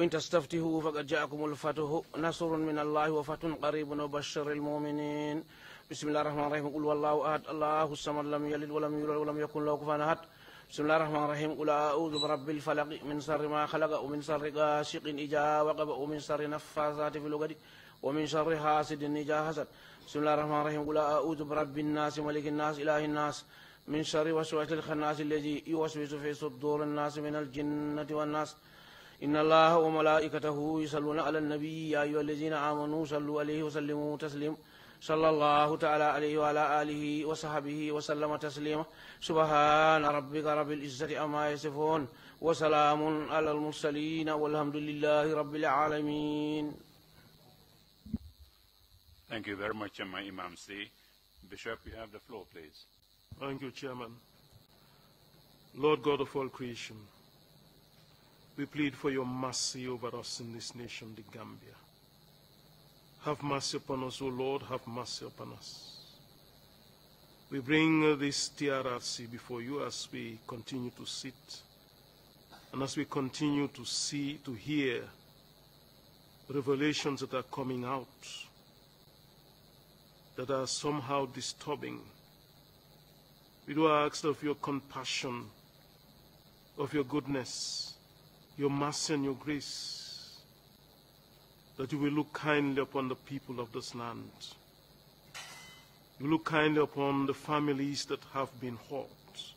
وإن تستفتحوا فقد جاءكم الفتح نصر من الله وفتح قريب وبشر المؤمنين بسم الله الرحمن الرحيم قل والله أحد الله الصمد لم يلد ولم يولد ولم يكن له كفوا أحد بسم الله الرحمن الرحيم قل أعوذ برب الفلق من شر ما خلق ومن شر غاسق إذا وقب ومن شر نفاثات في العقد ومن شر حاسد إذا حسد بسم الله الرحمن الرحيم قل أعوذ برب الناس ملك الناس إله الناس من شر وسوسة الخناس الذي يوسوس في صدور الناس من الجنة والناس إن الله وملائكته يصلون على النبي يا أيها الذين آمنوا صلوا عليه وسلموا تسليما صلى الله تعالى عليه وعلى آله وصحبه وسلم تسليما سبحان ربك رب العزة عما يصفون وسلام على المرسلين والحمد لله رب العالمين. Thank you very much, my Imam C. Bishop, you have the floor, please. Thank you, Chairman. Lord God of all creation, we plead for your mercy over us in this nation, the Gambia. Have mercy upon us, O Lord, have mercy upon us. We bring this TRRC before you as we continue to sit and as we continue to see, to hear revelations that are coming out that are somehow disturbing. We do ask of your compassion, of your goodness, your mercy and your grace, that you will look kindly upon the people of this land. You look kindly upon the families that have been hurt.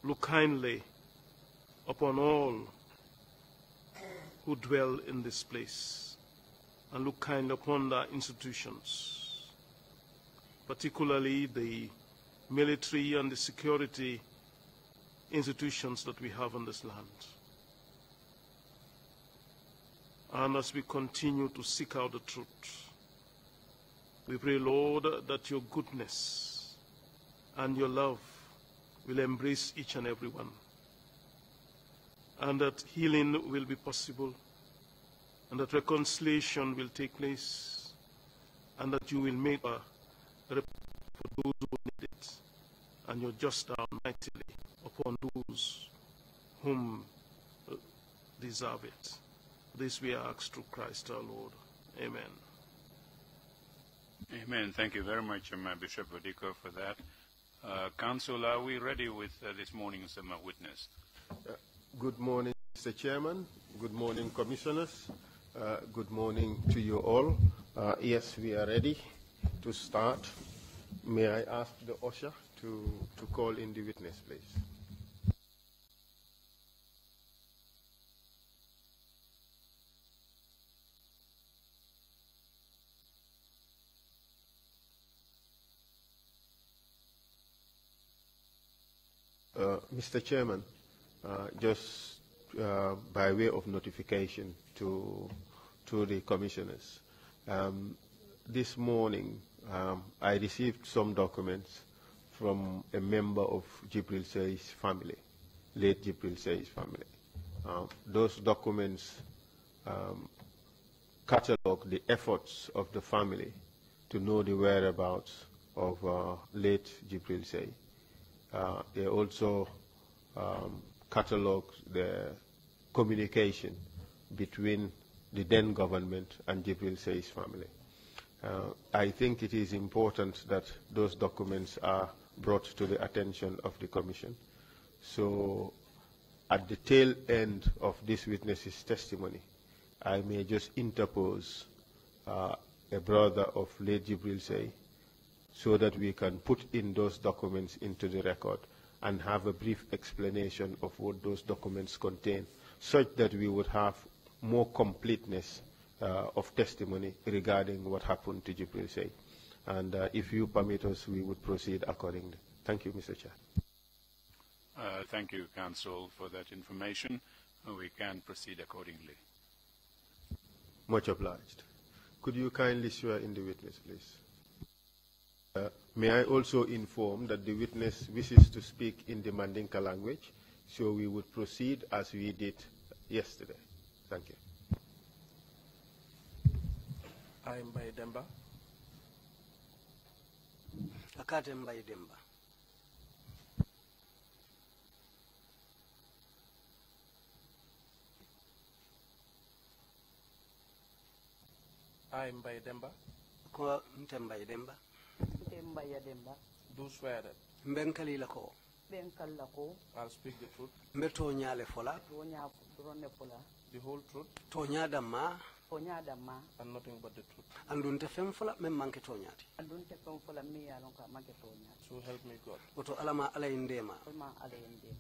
Look kindly upon all who dwell in this place, and look kindly upon the institutions, particularly the military and the security institutions that we have on this land. And as we continue to seek out the truth, we pray, Lord, that your goodness and your love will embrace each and every one, and that healing will be possible, and that reconciliation will take place, and that you will make a report for those who need it, and your just down mightily upon those whom deserve it. This we ask through Christ our Lord. Amen. Amen. Thank you very much, Bishop Wadiko, for that. Council, are we ready with this morning's witness? Good morning, Mr. Chairman. Good morning, Commissioners. Good morning to you all. Yes, we are ready to start. May I ask the usher to call in the witness, please? Mr. Chairman, just by way of notification to the commissioners, this morning I received some documents from a member of Jibril Sey's family, late Jibril Sey's family. Those documents catalog the efforts of the family to know the whereabouts of late Jibril Sey. They also catalog the communication between the then government and Jibril Sey's family. I think it is important that those documents are brought to the attention of the Commission. So at the tail end of this witness's testimony, I may just interpose a brother of late Jibril Sey, so that we can put in those documents into the record and have a brief explanation of what those documents contain, such that we would have more completeness of testimony regarding what happened to Jibril Sey. And if you permit us, we would proceed accordingly. Thank you, Mr. Chair. Thank you, Council, for that information. We can proceed accordingly. Much obliged. Could you kindly swear in the witness, please? May I also inform that the witness wishes to speak in the Mandinka language, so we would proceed as we did yesterday. Thank you. I'm by Demba. Akatem by Demba. I'm by Demba. Ko Ntembay Demba. Mbaya Demba. Do swear that Mbenkali lako. Benkalla ko I'll speak the truth, to nyale fola, wonya drone pola the whole truth, tonya damma and nothing but the truth. andunte fem fola mem manke tonyati andunte fem fola mi yalon ka manke tonya. So help me God. Oto alama ala indema. Alma ala indema.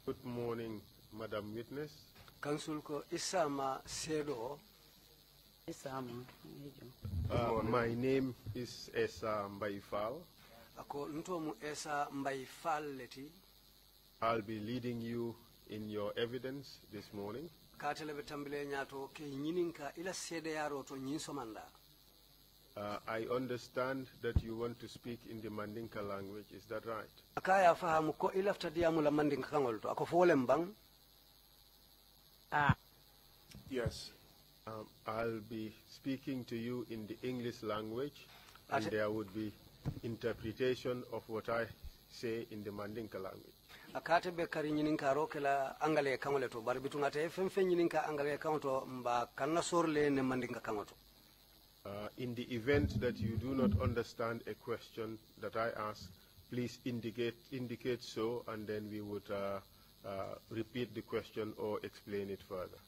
Good morning, Madam Witness. Council ko isama sedo. Isama. My name is Esa Mbaifal. Ako ntomu Esa Mbaifal leti. I'll be leading you in your evidence this morning. Katele betambile nyato ke nyininka ila sede yaro to nyinsomanda. I understand that you want to speak in the Mandinka language. Is that right? Akaya fahamu ko ila ftadiamu la Mandinka kangol to. Ako folem bang? Yes. I'll be speaking to you in the English language, and there would be interpretation of what I say in the Mandinka language. Akate be kari nyininka roke la angale kangole to. Bari bitungate femfe nyininka angale kangoto mba kanna sorle ne Mandinka kangoto. In the event that you do not understand a question that I ask, please indicate so, and then we would repeat the question or explain it further.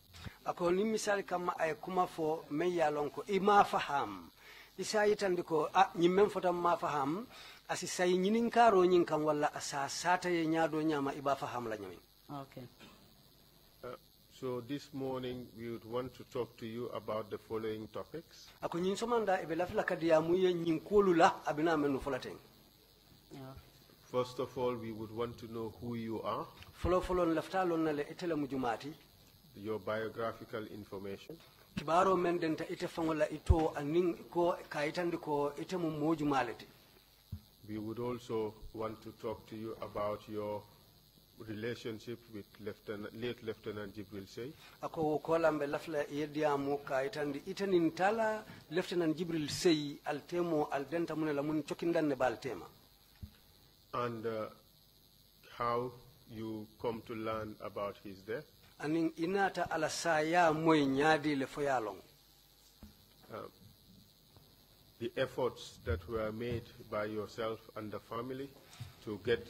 Ako ni misali kama ay kuma fo me yalon ko ima faham. Isa yitandiko nyimmen fota ma faham asi say nyininkaro nyinkan wala asa sata ye nyado nyama iba faham la nyami. Okay. So this morning we would want to talk to you about the following topics. Ako nyinsomanda ebe lafla kadiamu ye nyinkolu la abina menu folateng. First of all, we would want to know who you are. Follow lafta lon nale etela mujumati. Your biographical information. Kibaro mendenta ite fangola ito aning ko kaitandi ko ite mujumaleti. We would also want to talk to you about your relationship with late Lieutenant Jibril Sey. Ako kolambe lafla yediamu kaitandi ite nintala Lieutenant Jibril Sey altemo aldenta munela mun chokindanne baltema. And how you come to learn about his death. Aning inata ala saya moy nyadi le foyalong. The efforts that were made by yourself and the family to get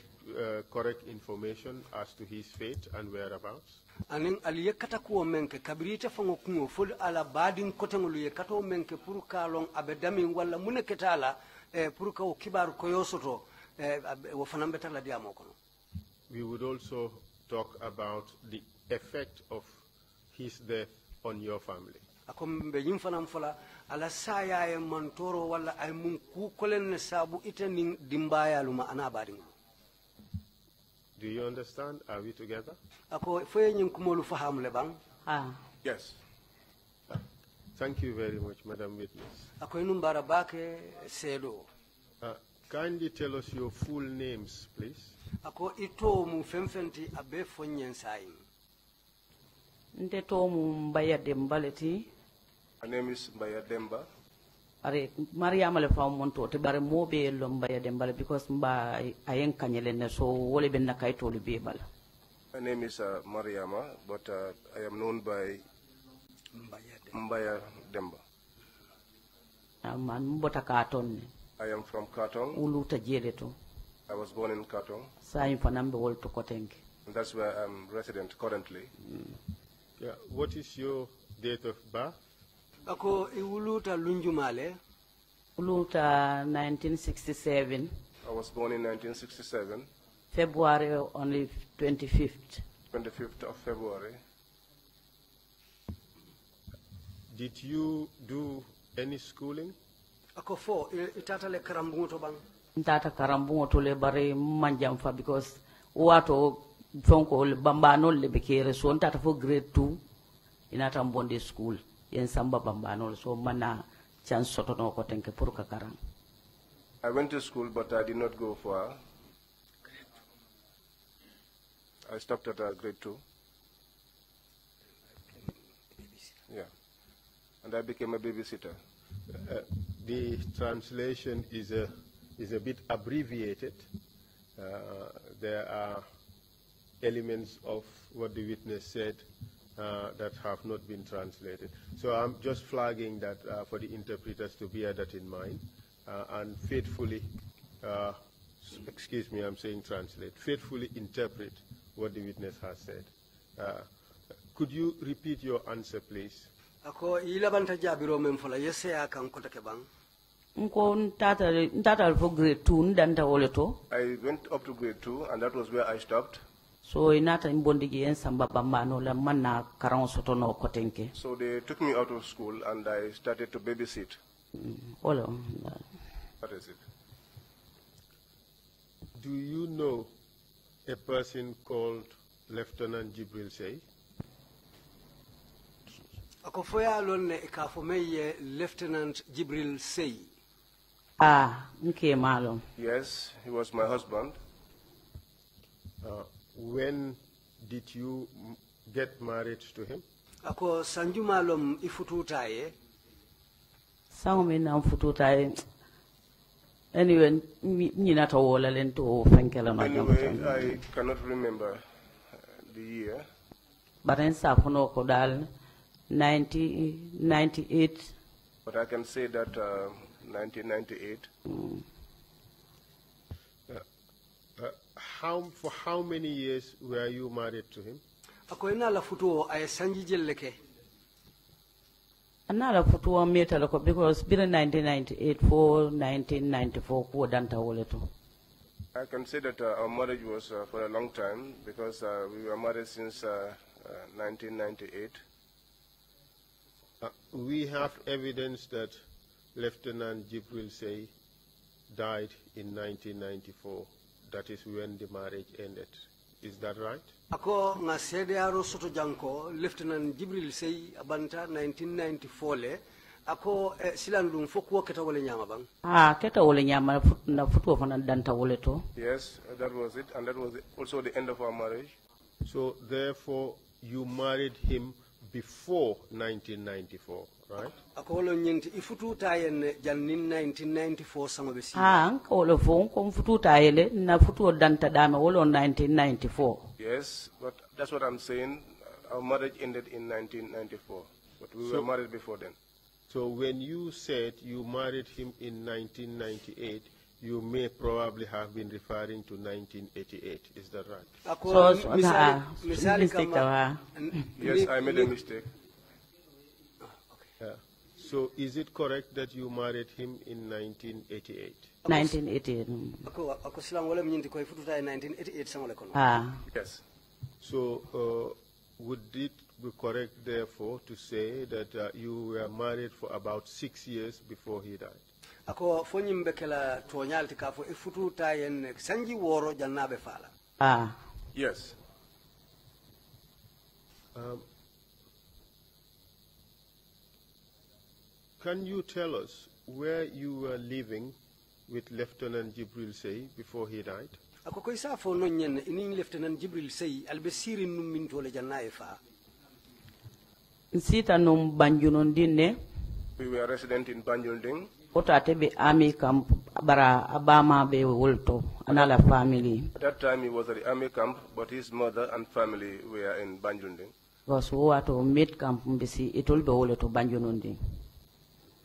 correct information as to his fate and whereabouts. Aning aliyekata kuo menke kabirite fango kungo ful ala badin kotengulu yekato menke purukalong abedami wala muneketala puruka kibaru koyosoto wofanambeta la diamo kono. We would also talk about the effect of his death on your family. Akombe yimfanam fola ala saya e mantoro wala ay mun ku kolen sabu itening dimbaya luma anabadin. Do you understand? Are we together? Ako foye nyin kumolu faham le bang? Yes. Thank you very much, Madam Witness. Ako inumbara bake sedo. Kindly tell us your full names, please. Ako ito mu femfenti abe fonyen sayin. Nteto mu Mbaya Demba leti. My name is Mbaya Demba. Are Mariama le fa monto te bare mobe lo Mbaya Demba because mba ayen kanyele ne so wole ben na kayto le be bala. My name is Mariama, but I am known by Mbaya Demba. Man mbota katon. I am from Katong. Uluta jeleto. I was born in Katong. Sa infanambe wol to kotenke. And that's where I'm resident currently. Yeah. What is your date of birth? Ako iwuluta lunjumale. Uluta 1967. I was born in 1967. February only 25th. 25th of February. Did you do any schooling? Ako fo itata le karambungo to bang. Ntata karambungo to le bare manjam fa because wato fonko le bambano le bekere so ntata fo grade 2 inata mbonde school yen samba bambano so mana chance soto no ko tenke pour kakarang. I went to school but I did not go far. I stopped at grade 2. Yeah. And I became a babysitter. The translation is a bit abbreviated. There are elements of what the witness said that have not been translated. So I'm just flagging that for the interpreters to bear that in mind and faithfully, excuse me, I'm saying translate, faithfully interpret what the witness has said. Could you repeat your answer, please? Ako ilabanta jabiro memfola yese akan kota kebang. Ntata for grade 2 ndanta woleto. I went up to grade 2 and that was where I stopped. So inata imbondigi en samba bambano la manna karan soto no kotenke. So they took me out of school and I started to babysit. What is it? Do you know a person called Lieutenant Jibril Sey? Ako foya lonne ikafomeye Lieutenant Jibril Sey. Nke malum. Yes, he was my husband. When did you get married to him? Ako sanju malum ifututaye. Sangu na mfututaye. Anyway, nina tawola lento fenkela na Anyway, I cannot remember the year. But in Safuno Kodal 1998. But I can say that 1998. For how many years were you married to him? Ako ina la futuo ay sanji jelleke. Another futuo meta loko because been 1998 for 1994 ko danta woleto. I can say that our marriage was for a long time because we were married since 1998. We have evidence that Lieutenant Jibril Sey died in 1994. That is when the marriage ended. Is that right? Ako nga sedearo soto janko Lieutenant Jibril Sey abanta 1994 le ako silandum fokuo keta wole nyama bang. Keta wole nyama na futuo fana danta wole to. Yes, that was it, and that was also the end of our marriage. So therefore you married him before 1994, right? Akolo nyinti ifutu tayen janin 1994 sango besi. Nkolo fo ko mfutu tayele na futu danta dama wolo 1994. Yes, but that's what I'm saying. Our marriage ended in 1994, but we were married before then. So when you said you married him in 1998, you may probably have been referring to 1988. Is that right? Yes, I made a mistake. So is it correct that you married him in 1988? 1988. Yes. So would it be correct, therefore, to say that you were married for about 6 years before he died? Ako fonyim bekela tonyalti kafo ifutu tayen sanji woro jannabe fala. Yes. Can you tell us where you were living with Lieutenant Jibril Sey before he died? Ako ko isa fo no nyen ini Lieutenant Jibril Sey albe siri num min tole jannae fa. Sita num banjunon dinne. We were resident in Banjunding. Otate be army camp bara abama be wolto anala family. At that time he was at the army camp, but his mother and family were in Banjunding. Was wato mid camp mbisi itol be wolto banjunondi.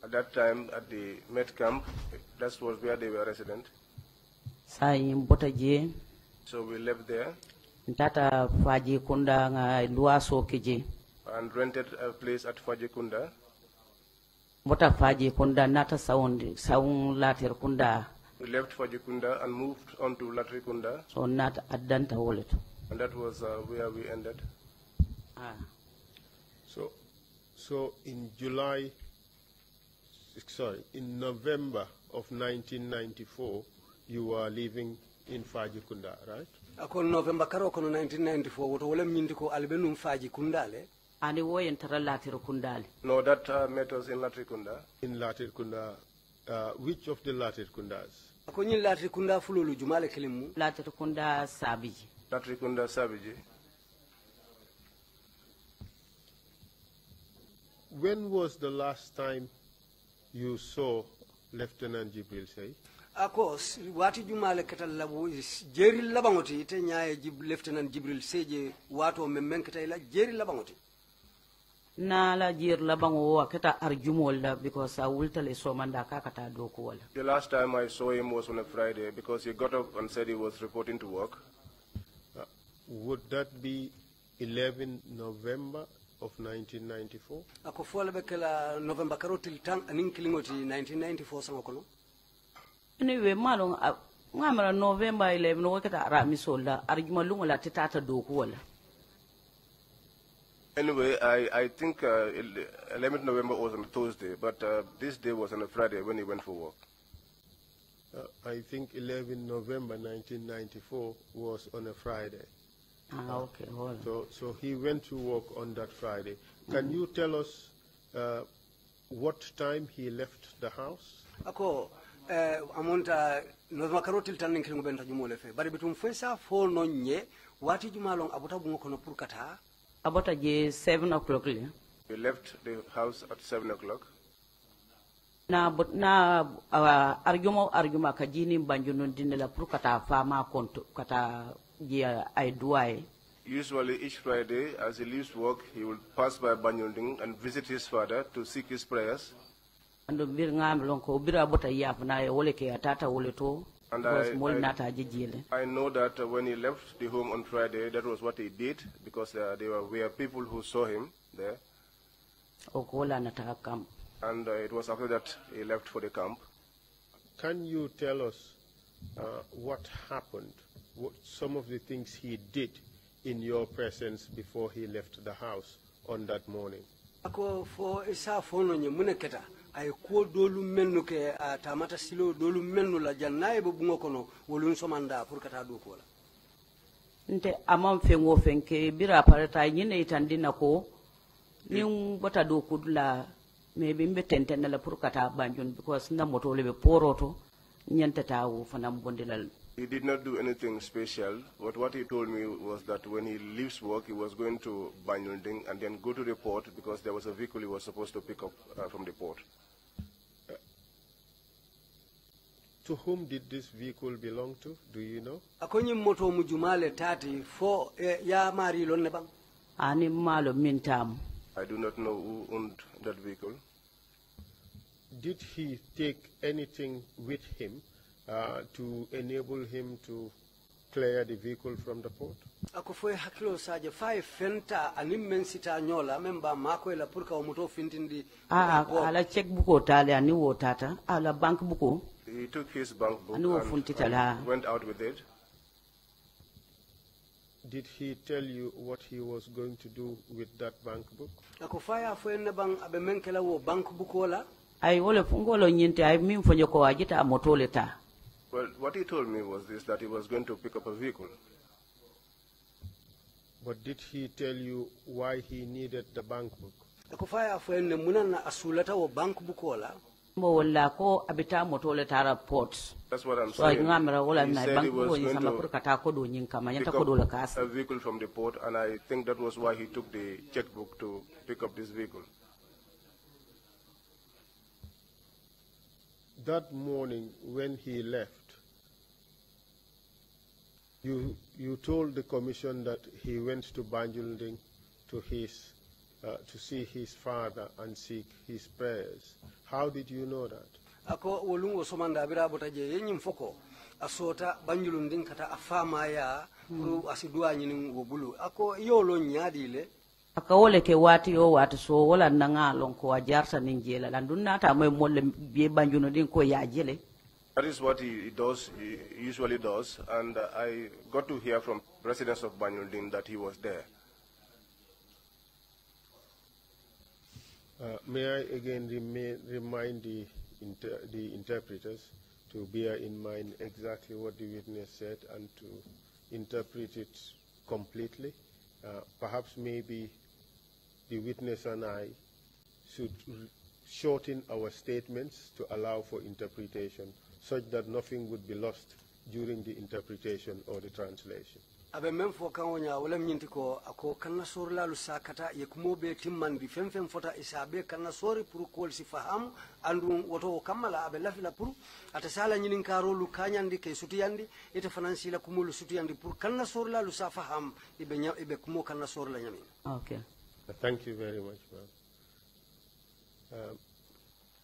At that time at the Met camp, that was where they were resident. Sayim botaje. So we left there. Tata faji kunda nga luaso kiji. And rented a place at Fajikunda. Bota faji kunda nata sound later kunda. We left Fajikunda and moved on to Latrikunda. So not adanta wallet. And that was where we ended. So in in November of 1994, you were living in Fajikunda, right? Akon November karo kono 1994 woto wala mindi ko albenum Fajikunda le. Ani wo entara Latrikunda. No, that met us in Latrikunda. In Latrikunda, which of the Latrikundas? Akonyi Latrikunda fululu jumale kelimu. Latrikunda Sabiji. Latrikunda Sabiji. When was the last time you saw Lieutenant Jibril say? Ako wati jumale ketal labu jeri labangoti te nyaaye Lieutenant Jibril seje wato memmen ketay la jeri labangoti na la jer labango wa keta arjumol la because awulta le somanda kakata do ko wala. The last time I saw him was on a Friday because he got up and said he was reporting to work. Would that be 11 November of 1994? Ako fola be kala November karotil tang anin kilingoti 1994 sango kono. Anyway, malong ngamara November 11 no keta arami sola arjuma lungo la titata do ko wala. Anyway, I think 11th November was on a Thursday, but this day was on a Friday when he went for work. I think 11 November 1994 was on a Friday. Okay, hold on. So he went to work on that Friday. Can you tell us what time he left the house? Ako amonta November karotil tan nin kilingo benta jumole fe bari bitum fesa fo no nye wati jumalong abota bungo kono pour kata About 7 o'clock. He left the house at 7 o'clock. Na argument kajini banjuno dinela pour kata fama konto kata jia ay duai. Usually each Friday as he leaves work he will pass by Banyunding and visit his father to seek his prayers. Ando bir ngam lonko bira bota yap na wole ke atata wole to. And I know that when he left the home on Friday, that was what he did, because there were people who saw him there. And it was after that he left for the camp. Can you tell us what happened, what some of the things he did in your presence before he left the house on that morning? Ako fo isa fono nye muneketa ay ko dolu mennu ke tamata silo dolu mennu la jannaye bo bungo kono wolun somanda pour kata do ko la nte amam fengo fenke bira parata nyine itandina ko ni bota do kudla me bimbe tentena la pour kata banjun because na moto lebe poroto nyanta tawo fanam bondilal. He did not do anything special, but what he told me was that when he leaves work, he was going to Banyunding and then go to the port because there was a vehicle he was supposed to pick up from the port. To whom did this vehicle belong to? Do you know? Akonyi moto mujumale tati fo ya mari lonne bang. Ani malo mintam. I do not know who owned that vehicle. Did he take anything with him to enable him to clear the vehicle from the port? Ako foi hakilo saje fay fenta anim men sita nyola memba mako la purka o moto fintindi ala check buko tale ani wotata ala bank buko. He took his bank book and went out with it. Did he tell you what he was going to do with that bank book? Ako faya fo en bang abe menkela wo bank book wala ay wole fungolo nyinte ay min fonyo ko wajita motoleta. Well, what he told me was this, that he was going to pick up a vehicle. But did he tell you why he needed the bank book? Ako faya fo en munana asulata wo bank book wala mo wala ko abita motoleta report. That's what I'm saying. He said he was going to pick up a vehicle from the port, and I think that was why he took the checkbook to pick up this vehicle. That morning when he left, you told the commission that he went to Banjulding to see his father and seek his prayers. How did you know that? Ako wolungo somanda bira botaje yenyim foko asota Banjulding kata afama ya asidua nyini wobulu ako yolo nyadile akawole ke wati o wati so wala nanga lon ko ajarta ninjela landuna ta moy molle be Banjulding ko ya jele. That is what he does, he usually does, and I got to hear from residents of Banjulding that he was there. May I again remind the interpreters to bear in mind exactly what the witness said and to interpret it completely. Perhaps maybe the witness and I should shorten our statements to allow for interpretation, such that nothing would be lost during the interpretation or the translation. abe men fo kan wonya wala nyinti ko ako kanna sor la lu sakata ye kumo be timmandi fem fota isabe kanna sori pour ko si faham andu woto kamala abe lafila pour ata sala nyinin karo lu kanyandi ke sutiyandi ite finansi la kumo lu sutiyandi pour kanna sor la lu sa faham ibe kumo kanna sor la nyami. Okay. Thank you very much, ma'am.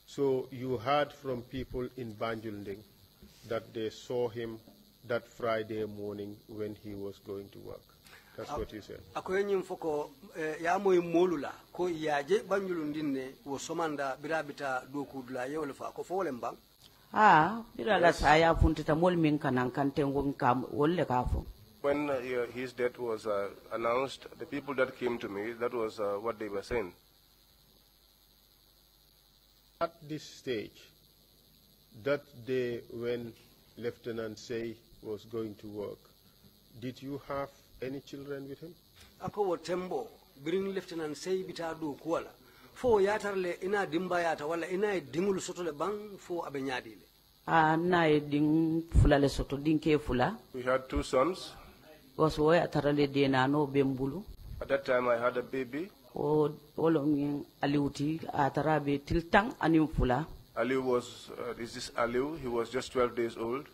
So you heard from people in Banjulding that they saw him that Friday morning when he was going to work. That's what you said. Akoyenyim foko ya moy molula ko yaje Banjulundinne wo somanda birabita dokudla yewle fa ko fo lembang. Birala saya funtita mol min kanan kantengo kam wolle kafo. When his death was announced, the people that came to me, that was what they were saying. At this stage, that day when Lieutenant Say was going to work, did you have any children with him? Ako wo tembo bring Lieutenant Say bita do kuala fo yatarle ina dimba yata wala ina dingul sotole bang fo abenyadile. Na ding fula le soto dinke fula. We had 2 sons. Was wo yatarle de na no bembulu. At that time I had a baby. O wolo min aliuti atarabe tiltang anim fula. Aliu was this Aliu, he was just 12 days old.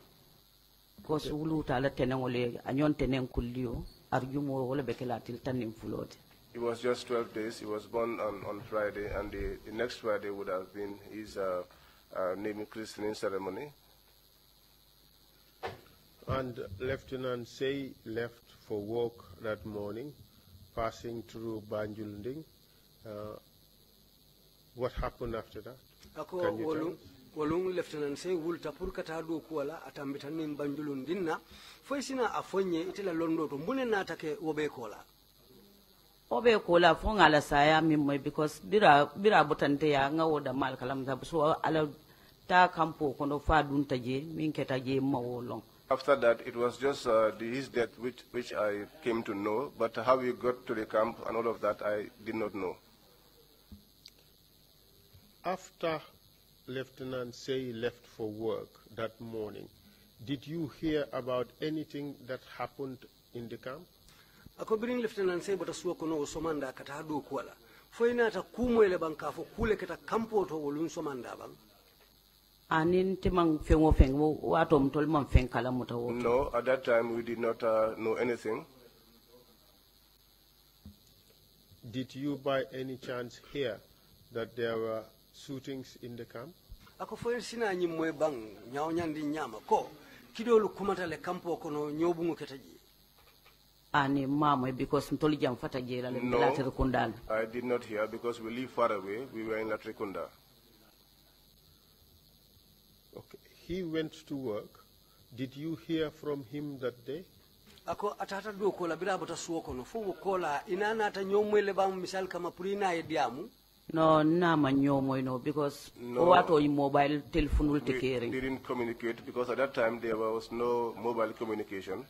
Because ulu tala tenengole anyon teneng kulio argumo wala bekela tiltan nim fulode. He was just 12 days. He was born on Friday, and the next Friday would have been his naming christening ceremony. And Lieutenant Say left for work that morning, passing through Banjulding. What happened after that? Can you tell us? Wolung Lieutenant Say wulta pour kata do kuala atambitanin Banjulundinna foisina afonye itela londo to mbune natake wobe kola. Obe kola fonga la saya mimmo because bira botante ya nga woda mal kalam da so ala ta kampo kono fa dun taje min keta je mawolong. After that, it was just his death which I came to know, but how we got to the camp and all of that, I did not know. After Lieutenant Say left for work that morning, did you hear about anything that happened in the camp? Ako birin Lieutenant Say bota suwa kono somanda kata do kuala foina ta kumo ele banka fo kule keta kampo to wolun somanda bang. Anin timang fengo fengo wato mtol man fen kala muta woto. No, at that time we did not know anything. Did you by any chance hear that there were shootings in the camp? Ako foyer sina nyimwe bang nyawnyandi nyama ko kidolu kumata le kampo kono nyobungu ketaji. Ani mama because mtoli jam fata jela le No, Latrikunda. I did not hear because we live far away. We were in Latrikunda. Okay. He went to work. Did you hear from him that day? Ako atata do kola bira bota suwa kono fo kola inana ta nyomwele bang misal kama purina e diamu. No, na manyomo no because wato mobile telephone will take care. We didn't communicate because at that time there was no mobile communication.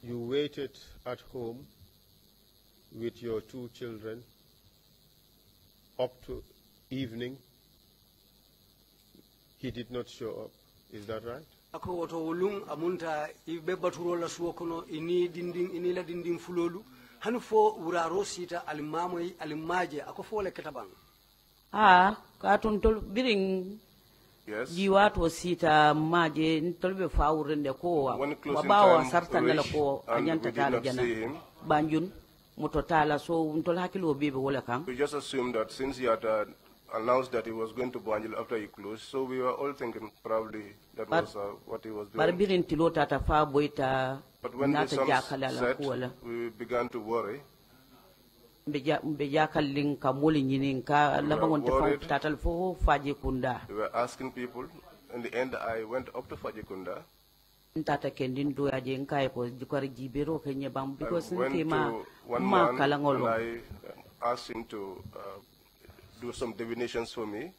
You waited at home with your 2 children up to evening. He did not show up. Is that right? Ako woto wolung amunta ibe baturo la suwa kono ini la dinding fulolu hanu fo uraro sita alimamo alimaje ako fo le ketabang. Katun tol biring. Yes. Jiwato sita maje ntolbe fawrende ko wabawa sartan la ko anyanta tala jana banjun mutotala so ntol hakilo bebe wala kan. We just assumed that since he had announced that he was going to Banjul after he closed, so we were all thinking probably that was what he was doing. Barbirin tilota ta fa boita. But when the sun set, we began to worry. We were asking people. In the end, I went up to Fajikunda. I went to one man and I asked him to do some divinations for me.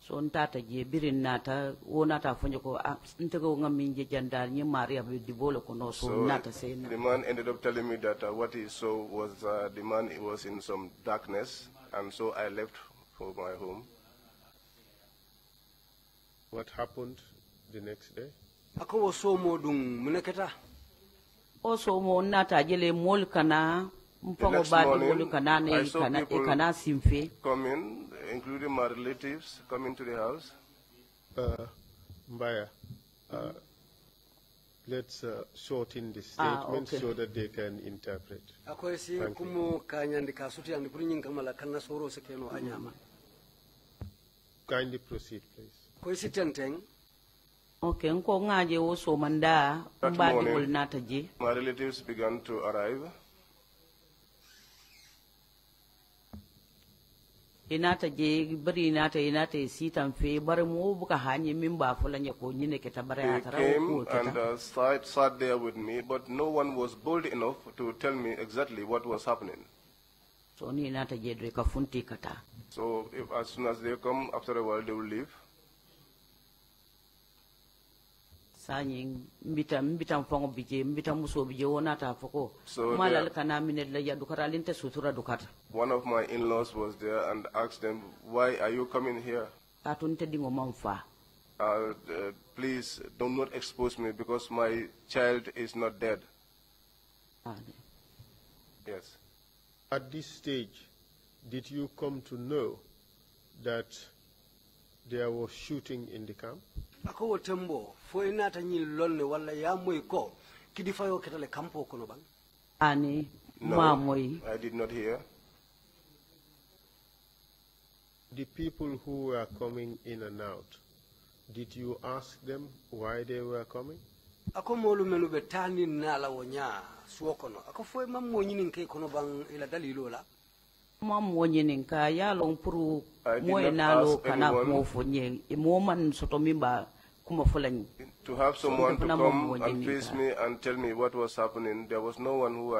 So ntata je birin nata wonata fonyo ko ntego ngaminje jandar ni Maria be dibolo ko no so nata sena. The man ended up telling me that what he saw was the man was in some darkness, and so I left for my home. What happened the next day? ako wo somo dum muneketa o somo nata jele mol kana mpango next badi morning, mol kana I ne saw kana people kana simfe come in, including my relatives, come into the house. Mbaya, let's shorten the statement okay. so that they can interpret. ako si kumu kanyandi ka suti andi purin kamala kanna soro se keno anyama Kindly proceed, please. ko si tenteng okay nko ngaje wo so manda That badi morning, mol nata je my relatives began to arrive. inata je bari inata sitan fe bar mo buka hanye min ba fulanya ko nyine ke tabara They ya tara came ko and sat there with me, but no one was bold enough to tell me exactly what was happening. so ni inata je do ka funti kata So as soon as they come, after a while they will leave. sanyi mbita mfongo bije mbita muso bije wona ta foko So malal kana minel la yadu karalinte sutura dukata One of my in-laws was there and asked them, "Why are you coming here? atunte dingo mamfa Please do not expose me because my child is not dead." Yes. At this stage, did you come to know that there was shooting in the camp? ako wo tembo fo inata nyi lonne walla ya moy ko kidi fayo ketale kampo kono bang ani No, mamoy I did not hear. The people who were coming in and out, did you ask them why they were coming? ako molu menu be tani nala wonya suwo kono ako fo mam mo nyinin ke kono bang ila dalilo la mam wonyinin ka ya long puru I did moy not nalo ask kana anyone. mo fonye e mo man soto mimba kuma fulani To have someone to Kuna come mambo and wengine face ka. me and tell me what was happening, there was no one who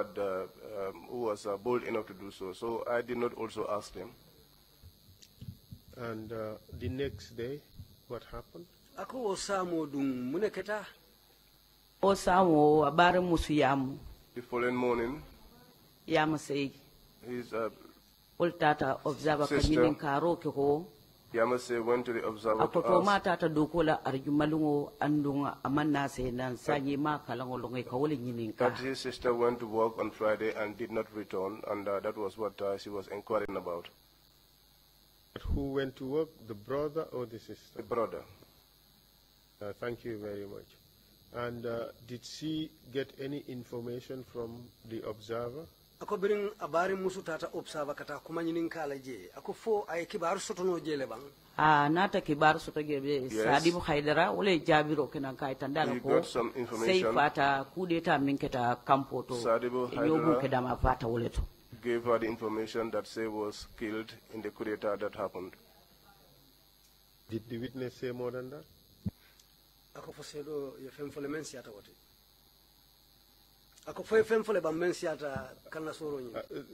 was bold enough to do so. So I did not also ask them. And the next day, what happened? ako wo samo dum muneketa o samo abare musu yamu The following morning, yamu sei his ultata observer Sister. kanyinin karo ke ko Yamase went to the observer to akoto ask. mata ta dokola arjumalungo andunga amanna se nan sanyi ma kalango longai kawole nyinin ka That his sister went to work on Friday and did not return, and that was what she was inquiring about. But who went to work, the brother or the sister? The brother. Thank you very much. And did she get any information from the observer? ako birin abari musu tata observer kata kuma nyinin kala je ako fo ay kibar sotono je le bang a nata kibar soto gebe Yes. sadibu haidara wala jabiro kenan kai tandara He ko got some sai information. fata kudeta min keta kampoto Sadibu nyobu Haidara ke dama fata wala to gave her the information that Say was killed in the coup d'etat that happened. Did the witness say more than that? ako fo sedo ye fem fole men siata wote ako fo fem fole ba men siata kana soro nyi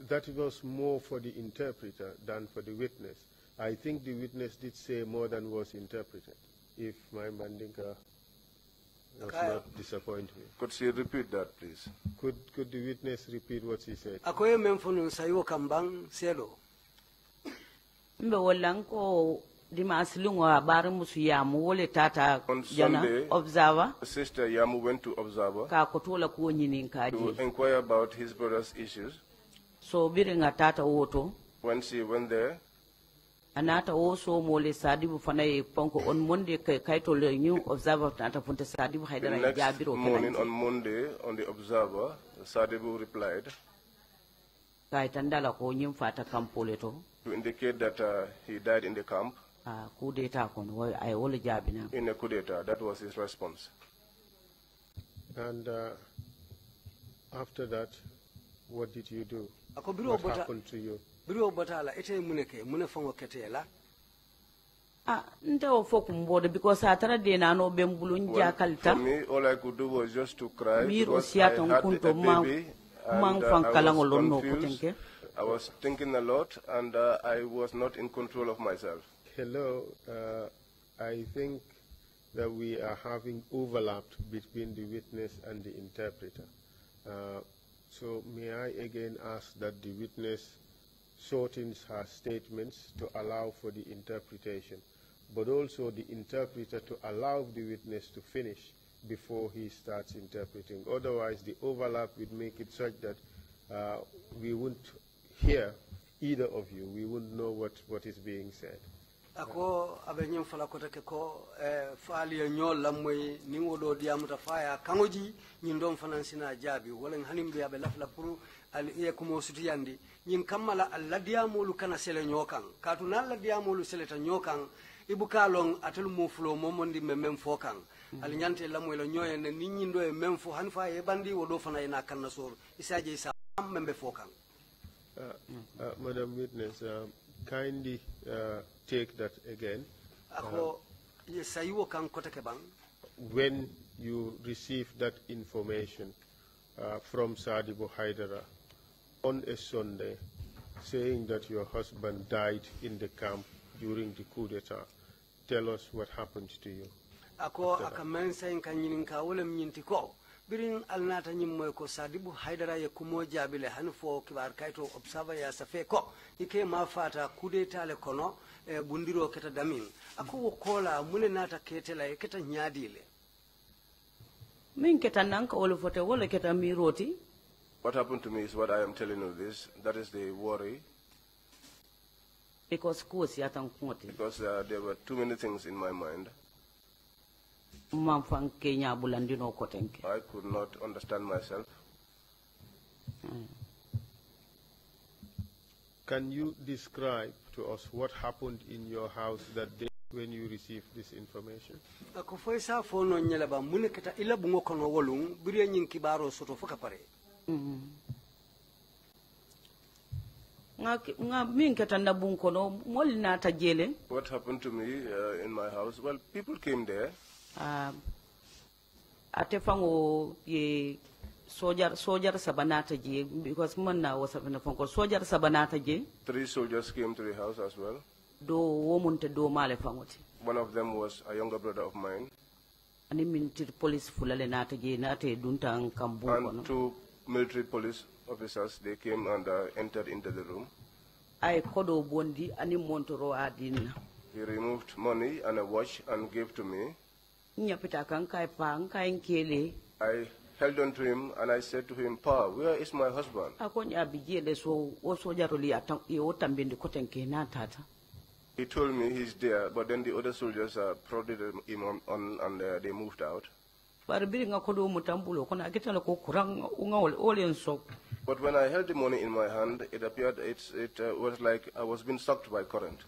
That was more for the interpreter than for the witness. I think the witness did say more than was interpreted, if my Mandinka was Okay. not disappoint me. Could she repeat that, please? Could the witness repeat what she said? ako ye men fonu sayo kambang sedo mbe wala ko dimas lungo abare musu yamu wala tata On jana Sunday, observer Sister Yamu went to Observer ka ko tola ko nyinin to kaji inquire about his brother's issues. so biringa tata woto When she went there, anata also mole sadibu fana e ponko on monde kay to le new observer tata funte sadibu the haidara next jabiro morning, on kenan Monday, on the Observer, Sadibu replied kay tandala ko nyim fata kampole to to indicate that he died in the camp a kudeta kon way ay wala jabina in a coup d'etat. That was his response. And after that, what did you do? ako biro What bota happened to you? biro bota la ete muneke mune fongo ketela nte o fo kumbode because atara de nano bembulu Well, njakalta for me, all I could do was just to cry Miro because I siaton had kunto a mang- baby mang and fan I kalango was lonno confused. kutenke. I was thinking a lot and I was not in control of myself. Hello, I think that we are having overlap between the witness and the interpreter. So may I again ask that the witness shortens her statements to allow for the interpretation, but also the interpreter to allow the witness to finish before he starts interpreting. Otherwise, the overlap would make it such that we wouldn't hear either of you. We wouldn't know what is being said. Ako abenyo fala kota ke ko faali nyol lamoy ni wodo diamuta faya kangoji nyindom finansina jabi wala hanimbe abe lafla puru al e ko mo sutiyandi nyin kamala alla diamulu kana sele nyokan katu na alla diamulu sele ta nyokan ibukalong atul mo flo momondi memem fokan al nyante lamoy la nyoye ne ni nyindo e memfo hanfa e bandi wodo fana ina kanna sor isaje sa membe fokan. Madam Witness, kindly take that again. When you receive that information from Sadibu Haidara on a Sunday, saying that your husband died in the camp during the coup d'etat, tell us what happened to you. Birin alnata nyimmoy ko Sadibu Haidara ye kumo jabile hanfo kibar kaito observer ya safe ko ike ma fata kudeta le kono bundiro keta damin ako kola mune nata ketela keta nyadile min keta nanka wala fote wala keta miroti. What happened to me is what I am telling you this. That is the worry. Because there were too many things in my mind. I could not understand myself. Can you describe to us what happened in your house that day when you received this information? What happened to me in my house? Well, people came there. Atefango ye soldier sabanata je because manna was soldier sabanata je. 3 soldiers came to the house as well. Do womunte do male fangoti. One of them was a younger brother of mine. Ani military police fulale nata je nate dunta kambu kono. And 2 military police officers, they came and entered into the room. Ay kodo bondi ani montoro adina. He removed money and a watch and gave to me. I held on to him and I said to him, Pa, where is my husband? He told me he's there, but then the other soldiers prodded him on and they moved out. But when I held the money in my hand, it appeared it was like I was being sucked by current.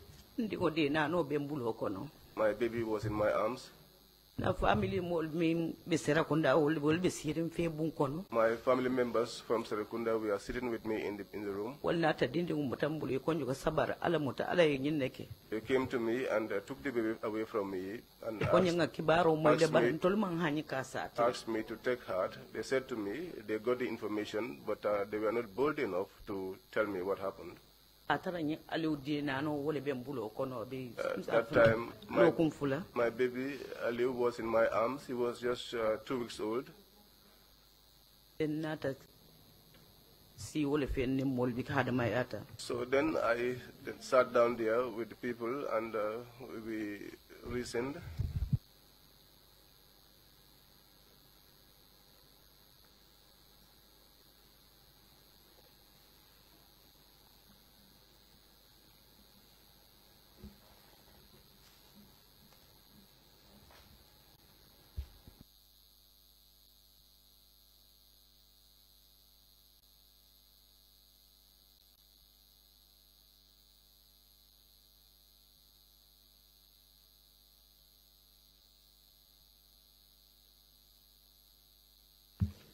My baby was in my arms. My family members from Serekunda were sitting with me in the room. They came to me and took the baby away from me and asked me to take heart. They said to me they got the information, but they were not bold enough to tell me what happened. At that time, my baby Aliu was in my arms. He was just 2 weeks old. So then I sat down there with the people and we reasoned.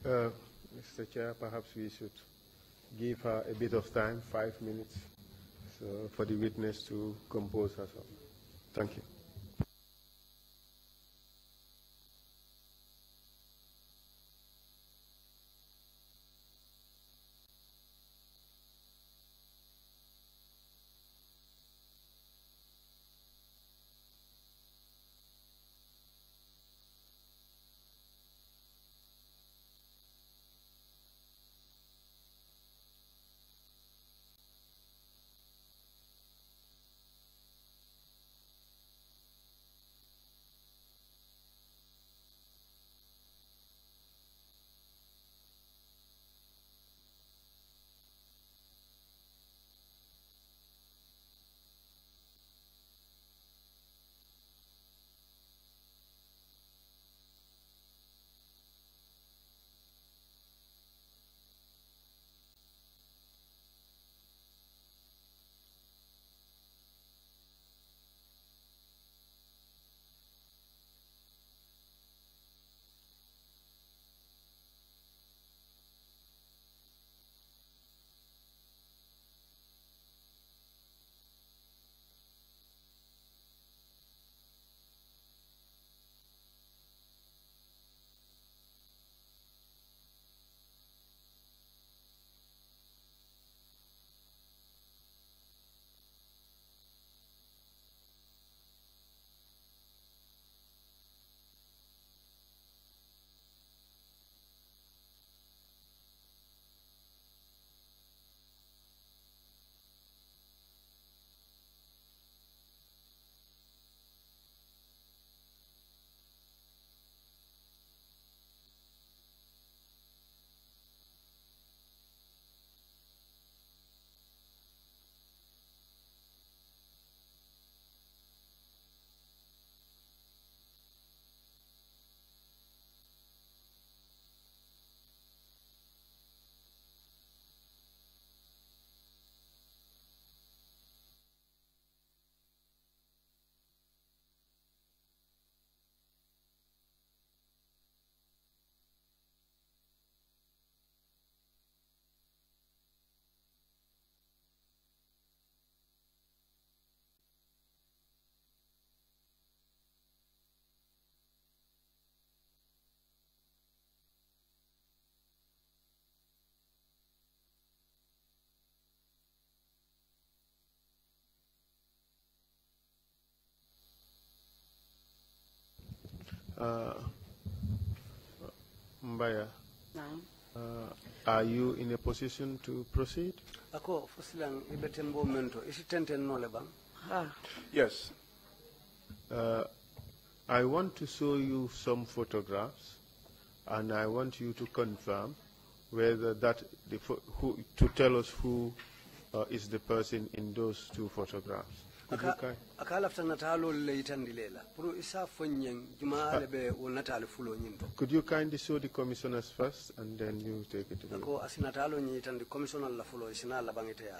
Mr. Chair, perhaps we should give her a bit of time, 5 minutes, so for the witness to compose herself. Thank you. Mbaya, Naam. are you in a position to proceed? Ako fusilang ibetembo mento isi tenten no lebang. Yes. I want to show you some photographs, and I want you to confirm whether to tell us who is the person in those two photographs. Akala ftana talo le itandilela. Puru isa fonyeng juma lebe wonatale fulo nyindo. Could you kindly show the commissioners first, and then you take it away? Ako asinatalo nyi itandi commissioner la fulo isina la bangite ya.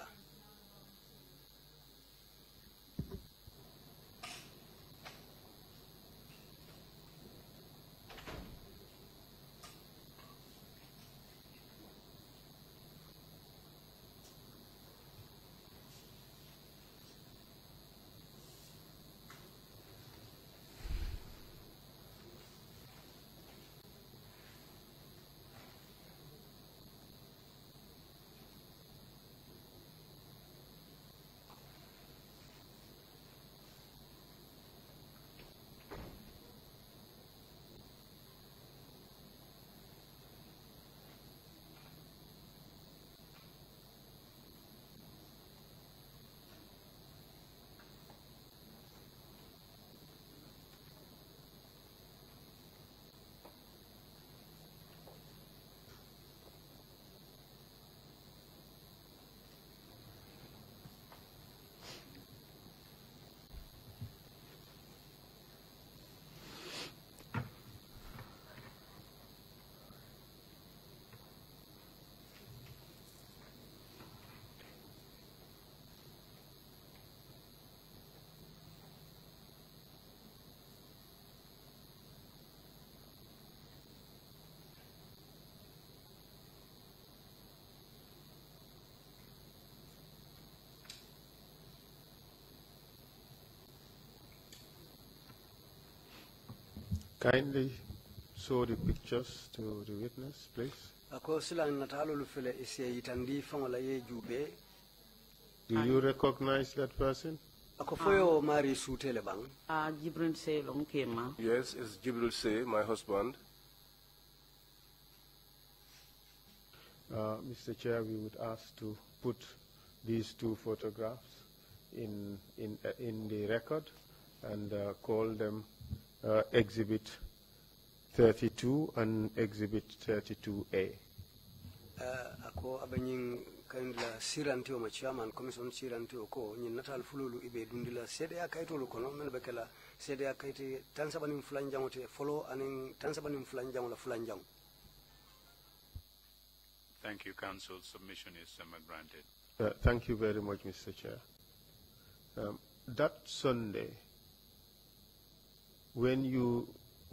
Kindly show the pictures to the witness, please. Ako silang natalo lufele isi itandi fangola ye jube. Do you recognize that person? Ako foyo mari sutele bang. Jibril say long kema. Yes, it's Jibril Say, my husband. Mr. Chair, we would ask to put these two photographs in the record and call them Exhibit 32 and Exhibit 32A. Ako abanyin kaindla siranti o chairman commission siranti o ko nyin natal fululu ibe dundila sede akaito lu kono men bekela sede akaiti tansabanim fulanjang te follow anin tansabanim fulanjang la fulanjang. Thank you, Council. Submission is granted. Thank you very much, Mr. Chair. That Sunday, when you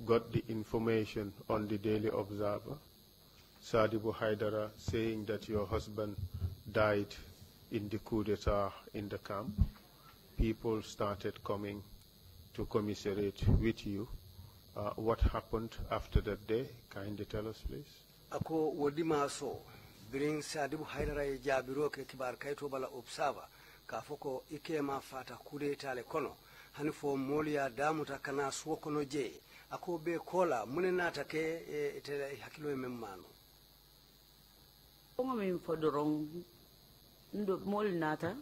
got the information on the Daily Observer, Sadibu Haidara saying that your husband died in the coup d'etat in the camp, people started coming to commiserate with you. What happened after that day? Kindly tell us, please. Ako wodima so bring Sadibu Haidara e jabiro ke kibar kaito bala observer ka foko ikema fata coup d'etat le kono hani fo molia damuta kana suwokono je ako be kola munenata ke ite hakilo memmano Kongo min fodorong ndo mol nata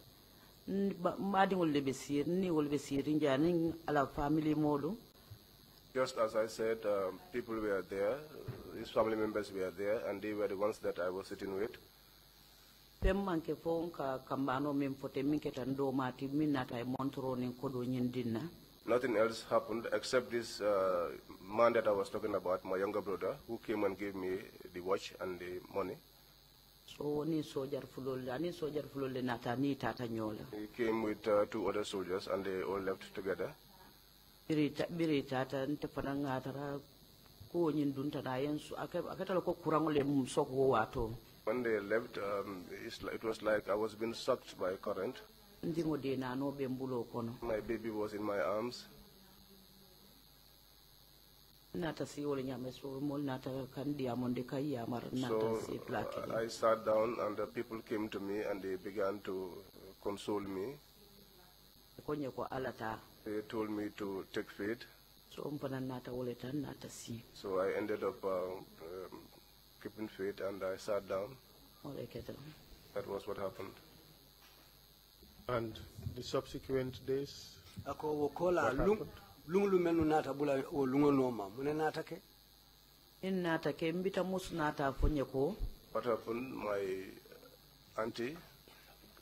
madi ngol le besir ni ngol besir njani ala family modu. Just as I said, people were there, his family members were there, and they were the ones that I was sitting with. Pemmanke fon ka kambano min fote min ketan do mati min nata e montro nin kodo nyindina. Nothing else happened except this man that I was talking about, my younger brother, who came and gave me the watch and the money. So ni soldier fulole nata ni tata nyola. He came with two other soldiers and they all left together. Biri tata ntefana ngatara ko nyindunta na yensu akatala ko kurangole msoko wato. When they left, it was like I was being sucked by current. My baby was in my arms. So I sat down and the people came to me and they began to console me. They told me to take faith. So nata woleta nata si. So I ended up keeping faith and I sat down. That was what happened. And the subsequent days? Ako wokola lungu menu nata bula o lungo noma. Mune nata ke? In nata ke mbita musu nata fonye ko. What happened? My auntie,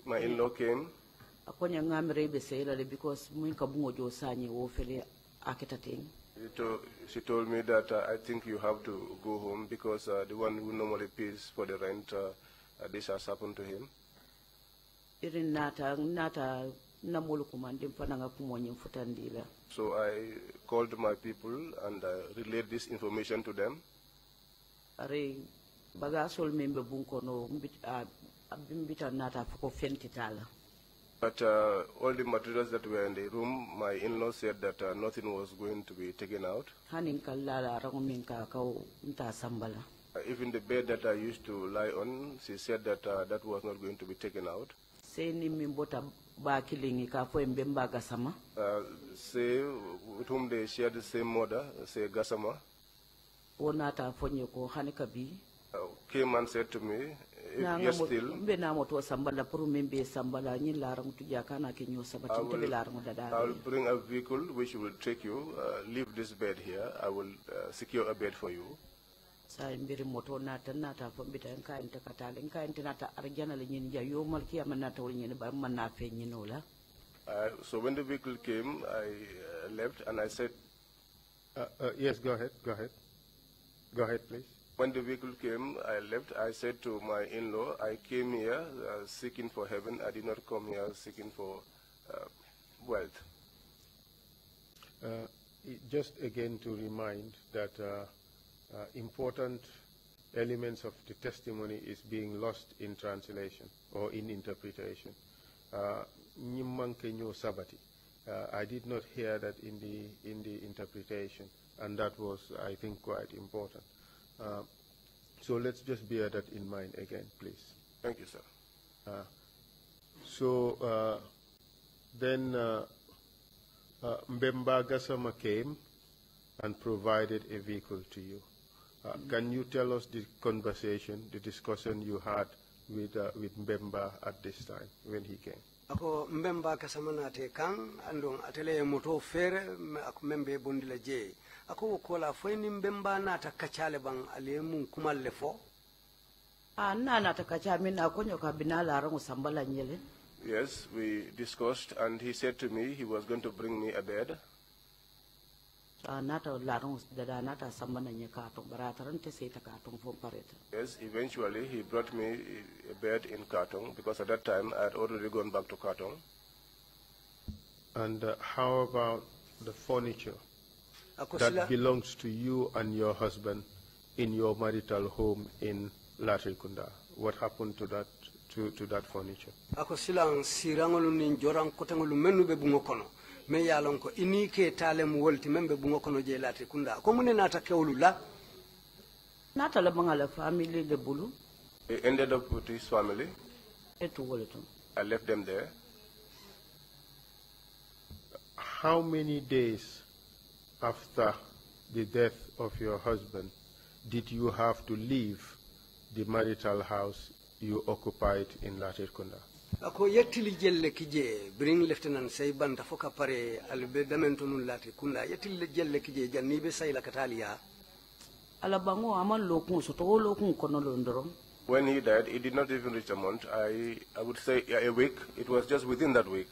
my in-law came. Akonya ngamre be sayla because mwinka bungo jo sanyi wo fele aketating. She told me that I think you have to go home because the one who normally pays for the rent, this has happened to him. Irin nata namulu kumandi mfananga kumonye mfutandila. So I called my people and relayed this information to them. Are bagasol membe bunko no mbita nata fuko fentitala. But all the materials that were in the room, my in-law said that nothing was going to be taken out. Even The bed that I used to lie on, she said that that was not going to be taken out. Say with whom they shared the same mother, say Gasama, came and said to me, if you're still, I'll bring a vehicle which will take you, leave this bed here, I will secure a bed for you. So when the vehicle came, I left and I said, yes, go ahead, please. When the vehicle came, I left. I said to my in-law, I came here seeking for heaven. I did not come here seeking for wealth. Just again to remind that important elements of the testimony is being lost in translation or in interpretation. I did not hear that in the interpretation, and that was, I think, quite important. So let's just bear that in mind again, please. Thank you, sir. Then Mbemba Gassama came and provided a vehicle to you. Can you tell us the conversation, the discussion you had with Mbemba at this time when he came? Ako Mbemba Gassama na te kang andong atele moto fere ako membe bondila je. Ako kola fweni Mbemba na ta kachale bang aliemu kumalle fo. Na ta kachame na konyo kabinala arangu sambala nyele. Yes, we discussed, and he said to me he was going to bring me a bed. Yes, eventually he brought me a bed in Kartong, because at that time I had already gone back to Kartong. And how about the furniture that belongs to you and your husband in your marital home in Latrikunda? What happened to that furniture? Ako silang sirangolu nin jorang kotangolu menu be bungo kono. Me yalon ko ini ke talem wolti membe bungo kono je Latrikunda. Ko mune nata kewlu la? Nata la bangala family de bulu. He ended up with his family. Etu woletum. I left them there. How many days after the death of your husband did you have to leave the marital house you occupied in Latrikunda? Ako yettili jelle kije bring lieutenant say banta foka pare albe damentonu Latrikunda yettili jelle kije jannibe sayla katalia. Ala bango aman lokun so to lokun kono londoro. When he died, it did not even reach a month. I would say a week. It was just within that week.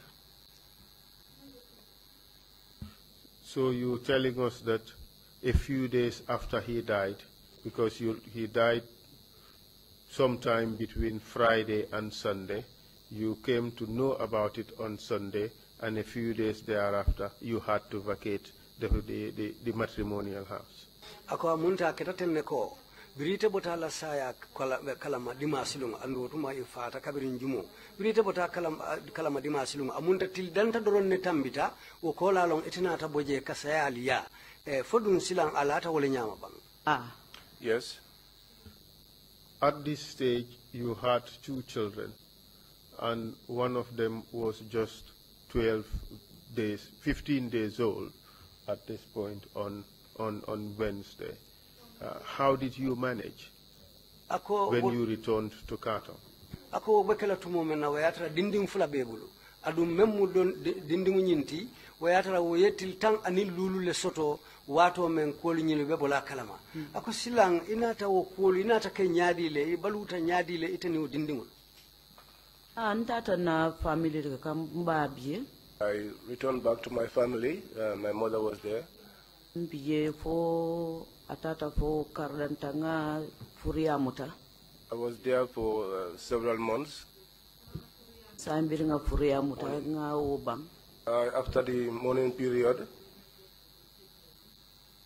So you're telling us that a few days after he died, because he died sometime between Friday and Sunday, you came to know about it on Sunday, and a few days thereafter you had to vacate the matrimonial house. Ako amunta ketatenne ko birite botala saya kalama dimasilung andu tuma ifata kabirin jumo birite bota kalama dimasilung amunta til danta doron ne tambita o kola long etinata boje kasaya aliya fodun silang alata wole nyama bang. Yes. At this stage you had 2 children, and one of them was just 15 days old at this point on Wednesday. How did you manage when you returned to Kartong? Ako bakela tumo men na wayatra dinding fula bebulu adum memmu don dindingu nyinti wayatra woyetil tang anil lulu le soto wato men kolu nyilu be bola kalama ako silang inata wo kolu inata ke nyaadi le baluta nyaadi le itani wo dindingul antata na family de kam mbabie I returned back to my family. My mother was there. mbiye fo atata fo karlantanga furiamuta I was there for several months. Sambiringa furiamuta nga obang After the mourning period,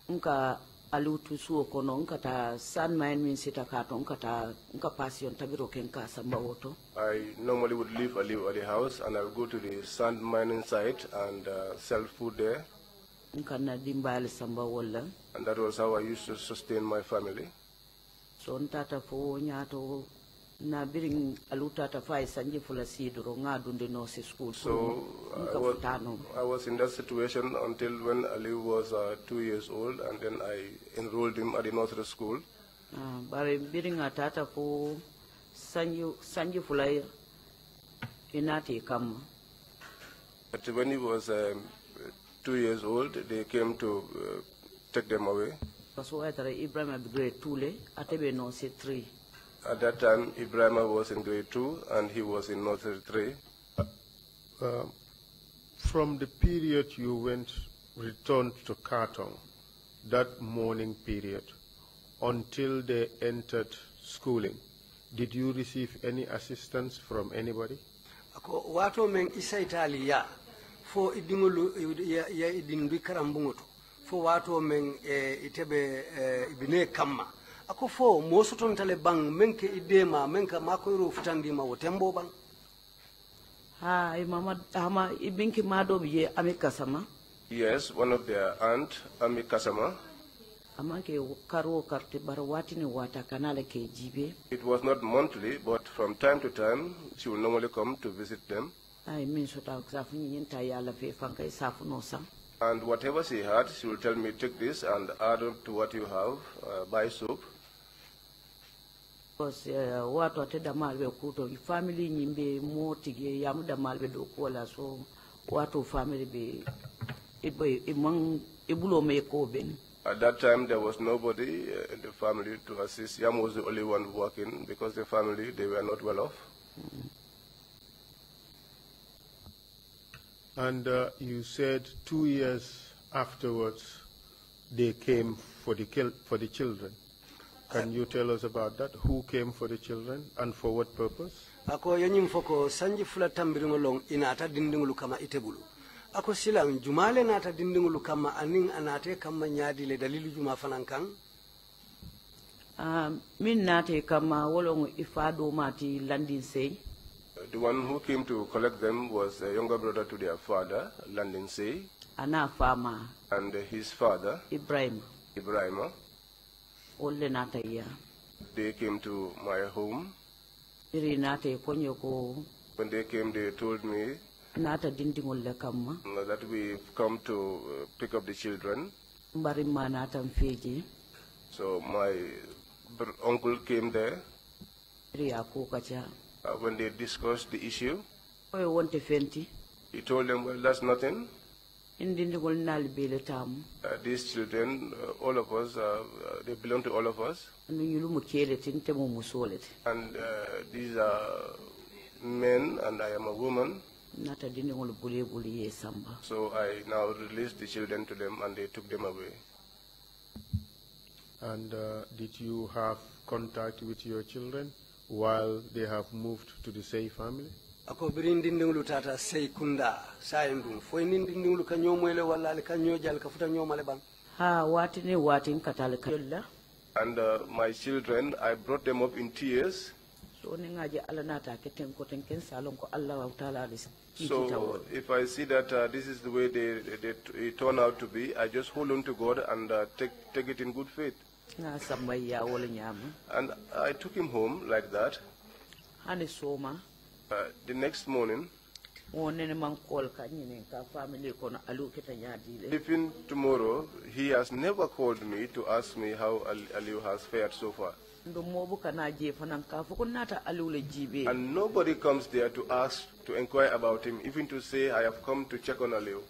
nka alutu suo kono nka ta san main min sita kato nka passion tabiro kenka samba woto I normally would leave at the house and I'll go to the sand mining site and sell food there. nka na dimbali samba wala And that was how I used to sustain my family. so ntata fo nyato na biring alutata fai sanje fula sidro nga dunde no se school So I was in that situation until when Ali was 2 years old, and then I enrolled him at the nursery school. Bare biring atata fo sanje fula inati kam But when he was 2 years old, they came to take them away. so atara Ibrahim grade 2 le atebe no se 3 At that time, Ibrahima was in grade 2 and he was in nursery 3. From the period you returned to Kartong, that morning period, until they entered schooling, did you receive any assistance from anybody? ako wato men isa Italia fo idingulu ya idindu karambungoto fo wato men itebe ibine kamma ako fo mosoton tale bang menke idema menka makoyro futandi ma wotembo bang ha mama ama ibinki mado biye amikasama Yes, one of their aunt, Ami Kasama. amake karo karte barwati ni wata kanale ke jibe It was not monthly, but from time to time, she will normally come to visit them. ay min sota zafu nyinta yala fe fanka isafu no sam And whatever she had, she will tell me, take this and add up to what you have, buy soap. because watu ateda malbe kuto family nyimbe motige yamuda malbe do kola so watu family be imang ibulo me ko ben At that time, there was nobody in the family to assist. Yam was the only one working because the family, they were not well off. And you said 2 years afterwards, they came for the children. Can you tell us about that? Who came for the children and for what purpose? ako yanyim foko sanji fula tambiringo long inata dindingulu kama itebulu ako silang jumale nata dindingulu kama aning anate kama nyadi le dalilu juma fanankang min nate kama wolong ifado mati landin sey The one who came to collect them was a younger brother to their father, Landin Sey, ana fama and his father, Ibrahim Ibrahima. olle nata ya They came to my home. iri nata konyo ko When they came, they told me nata dindingol le kama that we've come to pick up the children. mbari manata mfeji So my uncle came there. iri akukacha When they discussed the issue, oyo wonte fenti he told them, well, that's nothing. indindigol nal bele tam These children, all of us, they belong to all of us. anu yulu mu kele tinte mo musolete And these are men, and I am a woman. nata dindingol bule bule ye samba So I now released the children to them, and they took them away. And did you have contact with your children while they have moved to the Say family? ako birin dindingulu tata sey kunda sayendum fo nin dindingulu ka nyomoyle walla ka nyojal ka futa nyomale bang ha wati ne wati katale kala And my children, I brought them up in tears. so ne ngaje ala nata keten ko ten ken salon ko Allah wa taala lis So if I see that this is the way they turn out to be, I just hold on to God and take it in good faith. na samba ya wala nyama And I took him home like that. hani soma The next morning, Even tomorrow, he has never called me to ask me how Aliu has fared so far. And nobody comes there to ask, to inquire about him, even to say, I have come to check on Aliu.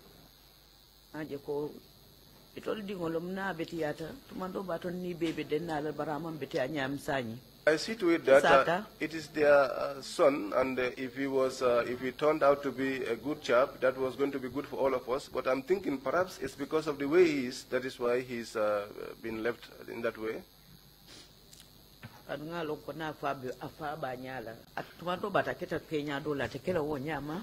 I see to it that it is their son, and if he turned out to be a good chap, that was going to be good for all of us. But I'm thinking perhaps it's because of the way he is, that is why he's been left in that way.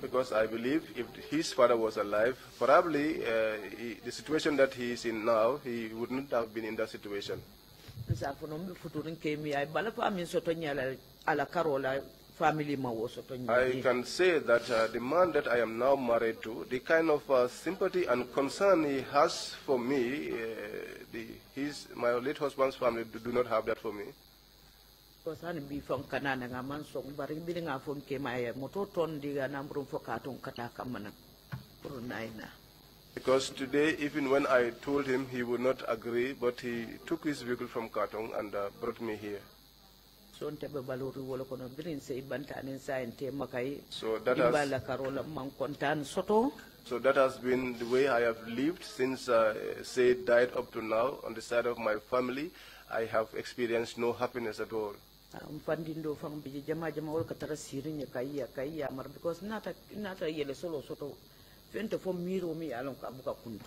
Because I believe if his father was alive, probably the situation that he is in now, he wouldn't have been in that situation. I can say that the man that I am now married to, the kind of sympathy and concern he has for me, my late husband's family do not have that for me. Because today, even when I told him, he would not agree, but he took his vehicle from Katong and brought me here. So that has been the way I have lived since Said died up to now. On the side of my family, I have experienced no happiness at all.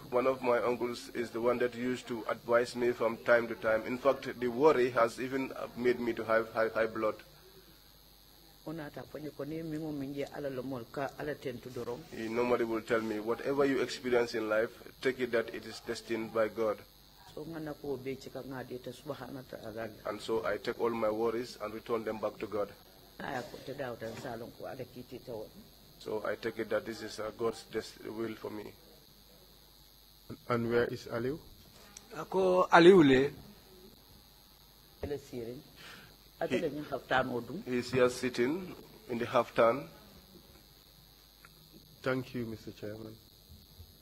One of my uncles is the one that used to advise me from time to time. In fact, the worry has even made me to have high blood. He normally will tell me, whatever you experience in life, take it that it is destined by God. And so I take all my worries and return them back to God. So I take it that this is God's will for me. And where is Aliu? Ako Aliule. He is here sitting in the half-turn. Thank you, Mr. Chairman.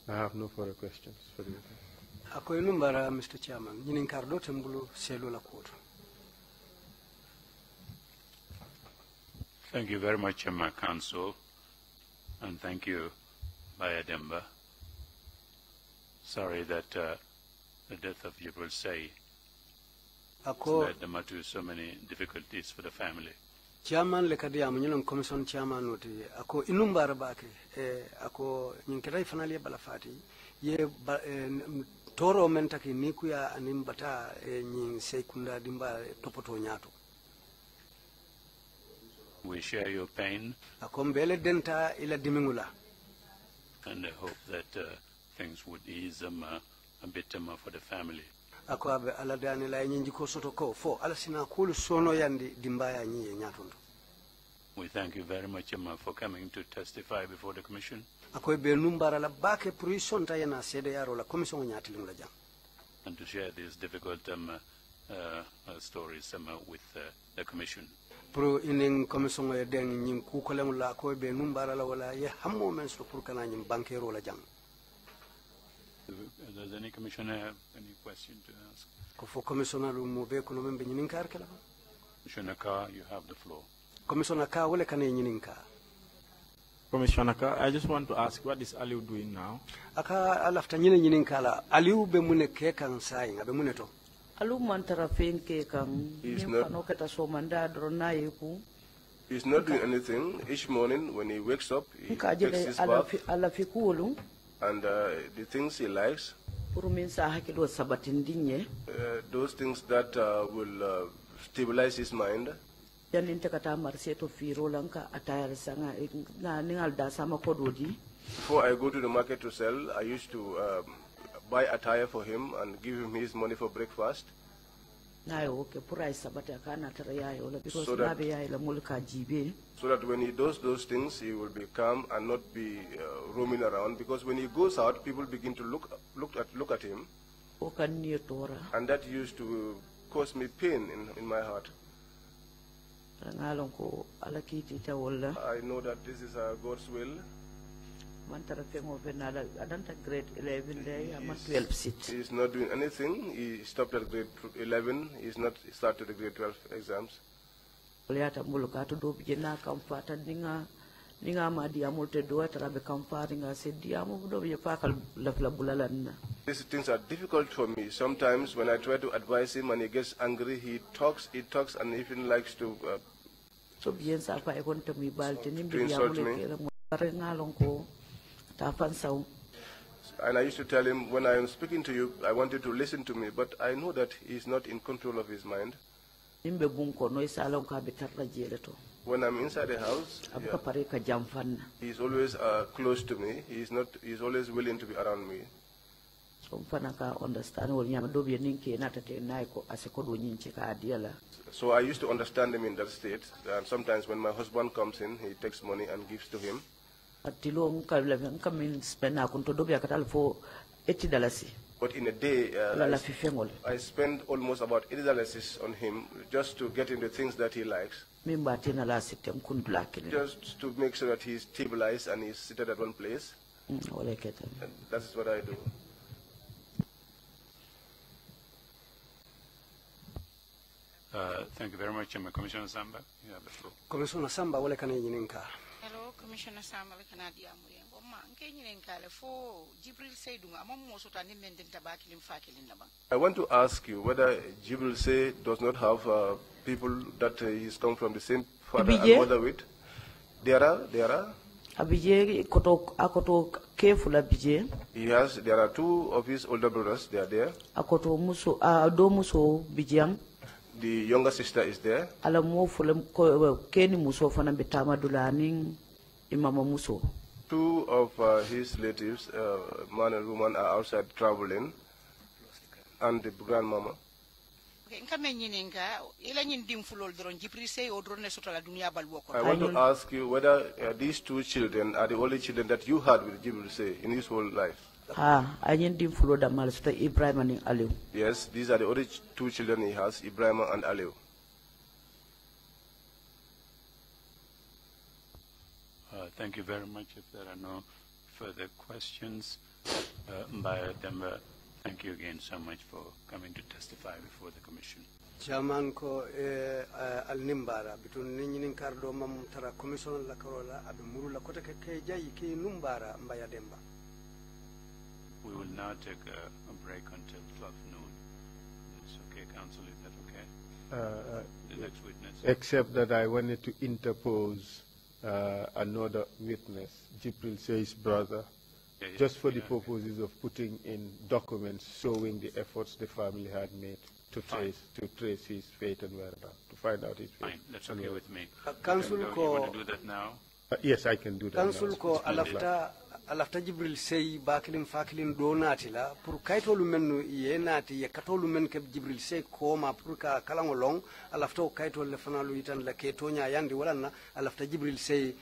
I have no further questions for you. Ako inumbara, Mr. Chairman. Yinin kardo tembulu selo la koto. Thank you very much, my counsel. And thank you, Baya Demba. Sorry that the death of Jibril Say led them to so many difficulties for the family. Chairman lekadi amunyo commission chairman noti ako inumbara bake ako nyinkira ifanali balafati ye toro mentaki nikuya animbata nyin sekunda dimba topoto nyato. We share your pain and I hope that things would ease a bit for the family. We thank you very much for coming to testify before the Commission. And to share these difficult stories with the Commission. Pro inin commission e den nyin ku ko lemula ko be numbara la wala ye hammo men so pour kana nyim bankero la jang. Does any commissioner have any question to ask? Ko fo commissioner mo be ko no men be nyin kar kala. Commissioner Carr, you have the floor. Commissioner Carr wala kana nyin ka. Commissioner Carr, I just want to ask, what is Aliu doing now? Aka alafta nyin kala Aliu be mune ke kan sai ngabe mune to. He's not doing anything. Each morning when he wakes up, he takes his bath and the things he likes, those things that will stabilize his mind. Before I go to the market to sell, I used to buy attire for him and give him his money for breakfast. So that when he does those things, he will be calm and not be roaming around. Because when he goes out, people begin to look at him, and that used to cause me pain in my heart. I know that this is God's will. grade 11 there. I'm 12 sit. He's not doing anything. He stopped at grade 11. He's not started the grade 12 exams. These things are difficult for me. Sometimes when I try to advise him and he gets angry, he talks, and even likes to insult me. And I used to tell him, when I am speaking to you, I want you to listen to me, but I know that he's not in control of his mind. When I'm inside the house, he's always close to me. He's always willing to be around me. So I used to understand him in that state. And sometimes when my husband comes in, he takes money and gives to him. But in a day, I spend almost about $80 on him just to get him the things that he likes. Just to make sure that he's stabilized and he's seated at one place. And that's what I do. Thank you very much, Commissioner Samba. You have the floor. Commissioner Samba, wale kana yininka. Hello, Commissioner Samba, wale kana diamuye. Ngoma nke yininka le fo Jibril Seydunga amam mosuta ni menden tabakilim fakilin naba. I want to ask you whether Jibril Sey does not have people that he's come from the same father and mother with. There are. Abije akoto careful abije. There are two of his older brothers. They are there. Akoto muso do muso bijang. The younger sister is there. Ala mo fulem ko keni muso fana betama dulaning imama muso. Two of his relatives, man and woman, are outside traveling, and the grandmama. I want to ask you whether these two children are the only children that you had with Jibril Sey in his whole life. Yes, these are the only two children he has, Ibrahim and Aliu. Thank you very much. If there are no further questions, Mbaya Demba, thank you again so much for coming to testify before the Commission. Chairman ko al nimbara bitun ninin kardo mam tara commission la karola abe muru la kota ke jayi ke numbara Mbaya Demba. We will now take a break until 12 noon. It's okay, Council, is that okay? The next witness. Except that I wanted to interpose another witness, Jibril Sey's brother, just for the purposes of putting in documents showing the efforts the family had made to trace his fate and whereabouts, to find out his fate. Fine, that's okay with me. Council you want to do that now? Yes, I can do that. Council ko alafta Jibril Sey bakilin fakilin do nati la pour kaytolu mennu ye nati ye katolu men ke Jibril Sey ko ma pour ka kalango long alafta o kaytol le fanalu yitan la ke tonya yandi wala na alafta Jibril Sey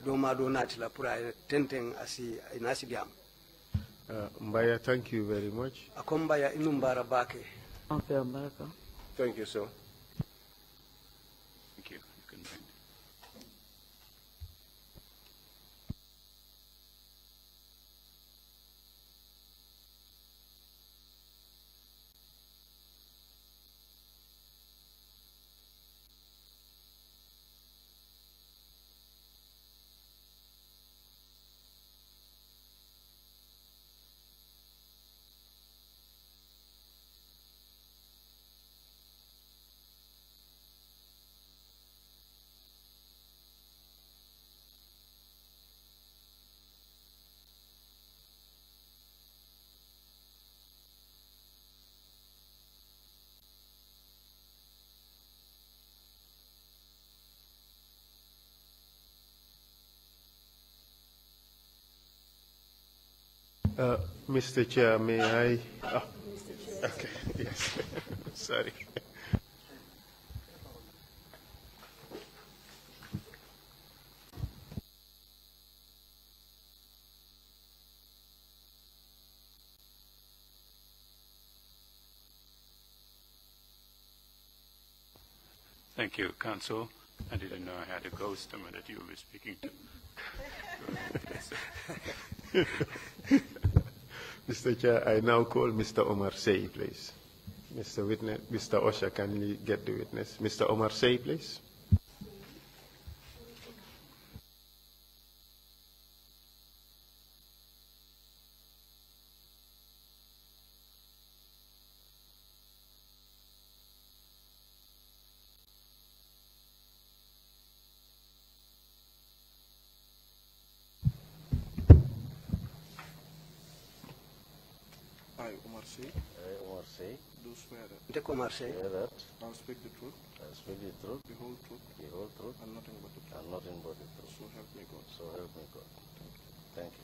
do ma do nati la pour tenten asi inasi diam. Mbaya, thank you very much. Akombaya inumbara bake. Thank you, sir. Thank you. You can bring it. Mr. Chair, may I? Oh, okay, yes. Sorry. Thank you, Council. I didn't know I had a customer that you were speaking to. Mr. Chair, I now call Mr. Omar Say, please. Mr. Witness, Mr. Osha, can you get the witness? Mr. Omar Say, please. I, Omar Say, do swear that Take Omar Say. I'll speak the truth, the whole truth, and nothing but the truth. So help me God. Thank you.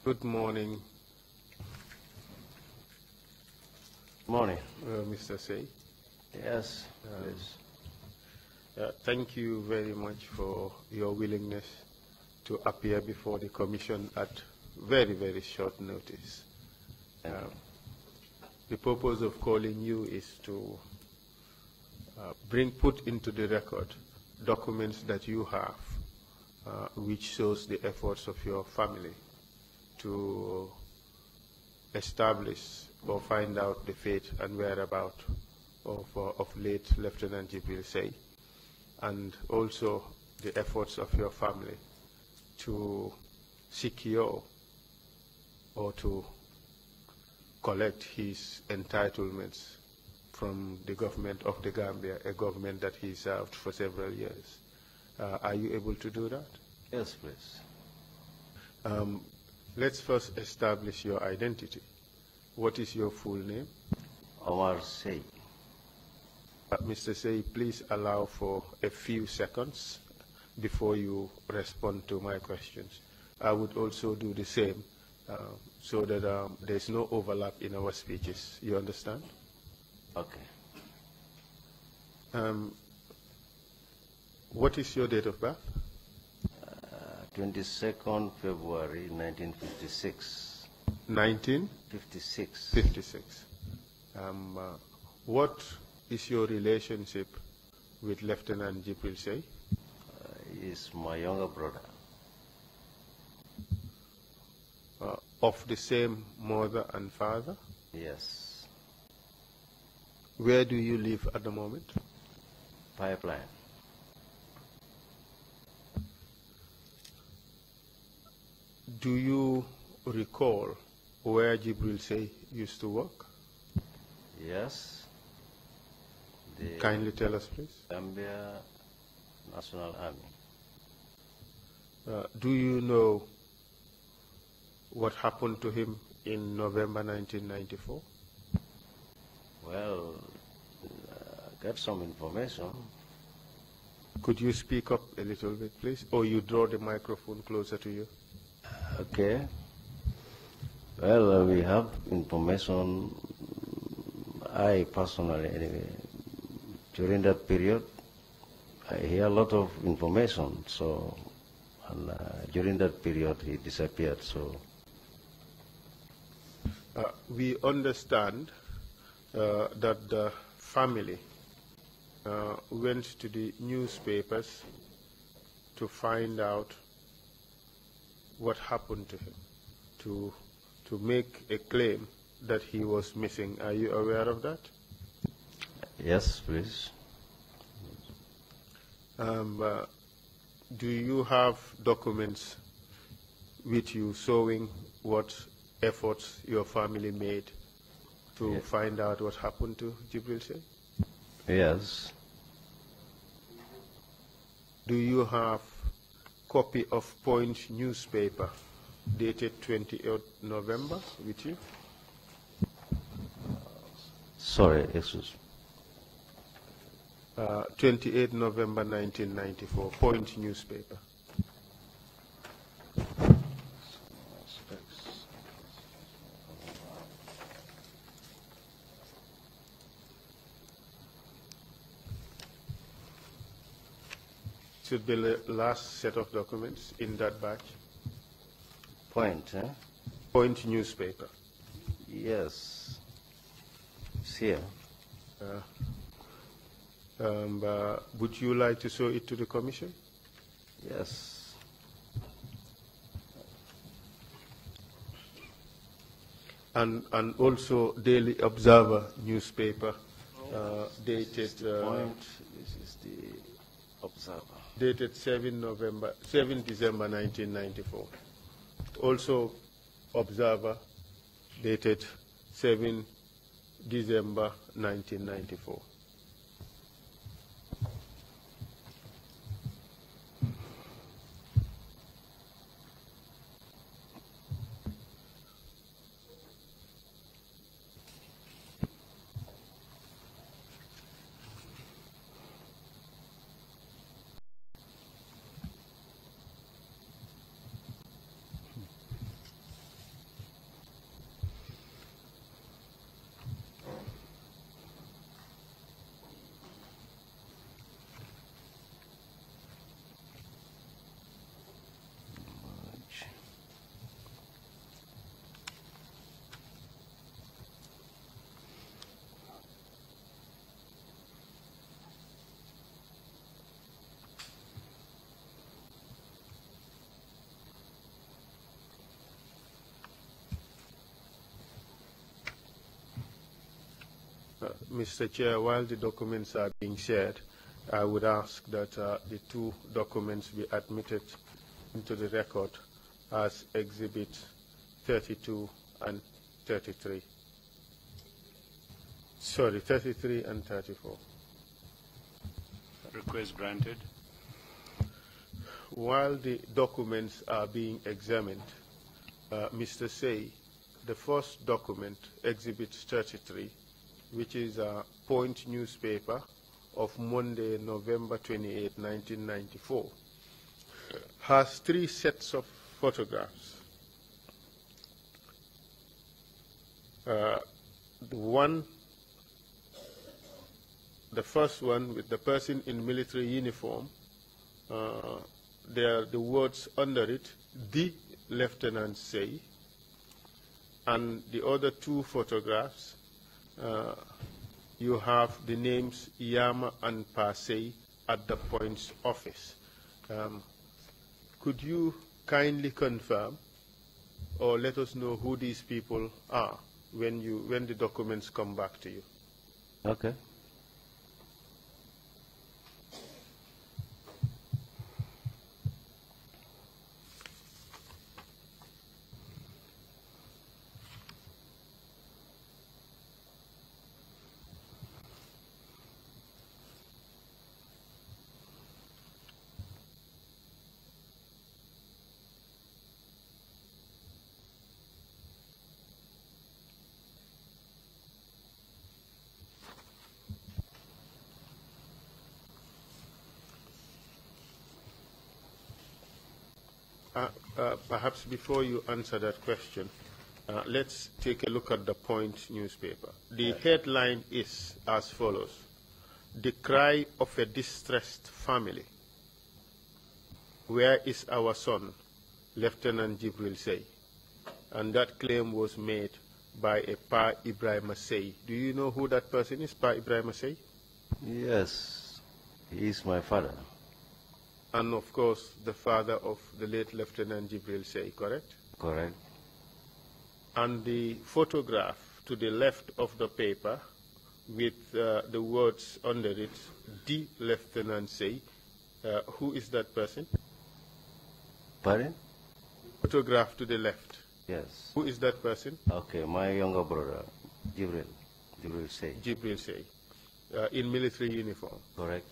Good morning. Morning. Mr. Say. Yes, please. Thank you very much for your willingness to appear before the Commission at very, very short notice. The purpose of calling you is to put into the record documents that you have which shows the efforts of your family to establish or find out the fate and whereabouts of late Lieutenant Jibril Say, and also the efforts of your family to secure or to collect his entitlements from the government of the Gambia, a government that he served for several years. Are you able to do that? Yes, please. Let's first establish your identity. What is your full name? Omar Say. Mr. Say, please allow for a few seconds before you respond to my questions. I would also do the same so that there's no overlap in our speeches. You understand? Okay. What is your date of birth? 22nd February 1956. 1956. 56. What is your relationship with Lieutenant Jibril Say? He's my younger brother. Of the same mother and father? Yes. Where do you live at the moment? Pipeline. Do you recall where Jibril Say used to work? Yes. Kindly tell us, please. Gambia National Army. Do you know what happened to him in November 1994? Well, got some information. Could you speak up a little bit, please? Or you draw the microphone closer to you. Okay. Well, we have information. I personally, anyway, during that period, I hear a lot of information. So, and during that period, he disappeared. So, we understand that the family went to the newspapers to find out what happened to him, to make a claim that he was missing. Are you aware of that? Yes, please. Do you have documents with you showing what efforts your family made to find out what happened to Jibril Say? Yes. Do you have copy of Point newspaper dated 28th November with you? Sorry, excuse me. 28 November 1994, Point newspaper. should be the last set of documents in that batch. Point, eh? Point newspaper. Yes. It's here. Would you like to show it to the Commission? Yes. And also Daily Observer newspaper, dated. Point. This is the Observer. Dated 7 December 1994. Also Observer, dated 7 December 1994. Mr. Chair, while the documents are being shared, I would ask that the two documents be admitted into the record as Exhibit 32 and 33. Sorry, 33 and 34. Request granted. While the documents are being examined, Mr. Say, the first document, Exhibit 33, which is a Point newspaper of Monday, November 28, 1994, has 3 sets of photographs. The first one with the person in military uniform, there are the words under it, "The Lieutenant Say," and the other 2 photographs, you have the names Yama and Pasey at the Point's office. Could you kindly confirm or let us know who these people are when the documents come back to you? Okay. Perhaps before you answer that question, let's take a look at the Point newspaper. The headline is as follows: "The cry of a distressed family. Where is our son, Lieutenant Jibril Say?" And that claim was made by a Pa Ibrahim Say. Do you know who that person is, Pa Ibrahim Say? Yes, he is my father. And of course, the father of the late Lieutenant Jibril Say, correct? Correct. And the photograph to the left of the paper with the words under it, "The Lieutenant Say," who is that person? Pardon? Photograph to the left. Yes. Who is that person? Okay, my younger brother, Jibril Say. Jibril Say, in military uniform. Correct.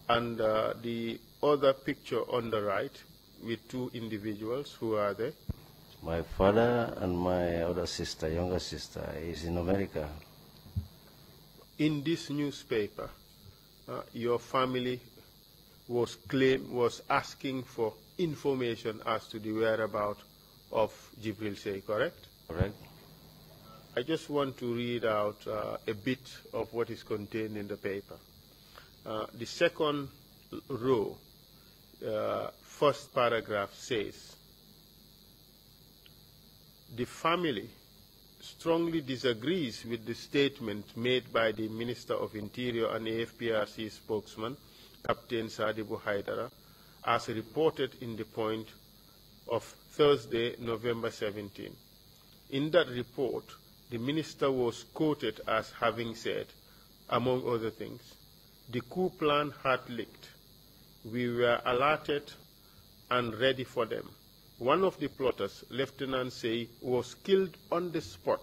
And the other picture on the right with 2 individuals, who are they? My father and my other sister, younger sister, is in America. In this newspaper, your family was asking for information as to the whereabouts of Jibril Say, correct? Correct. I just want to read out a bit of what is contained in the paper. The second row first paragraph says, the family strongly disagrees with the statement made by the Minister of Interior and AFPRC spokesman, Captain Sadibu Haidara, as reported in the point of Thursday, November 17. In that report, the minister was quoted as having said, among other things, the coup plan had leaked. We were alerted and ready for them. One of the plotters, Lieutenant Say, was killed on the spot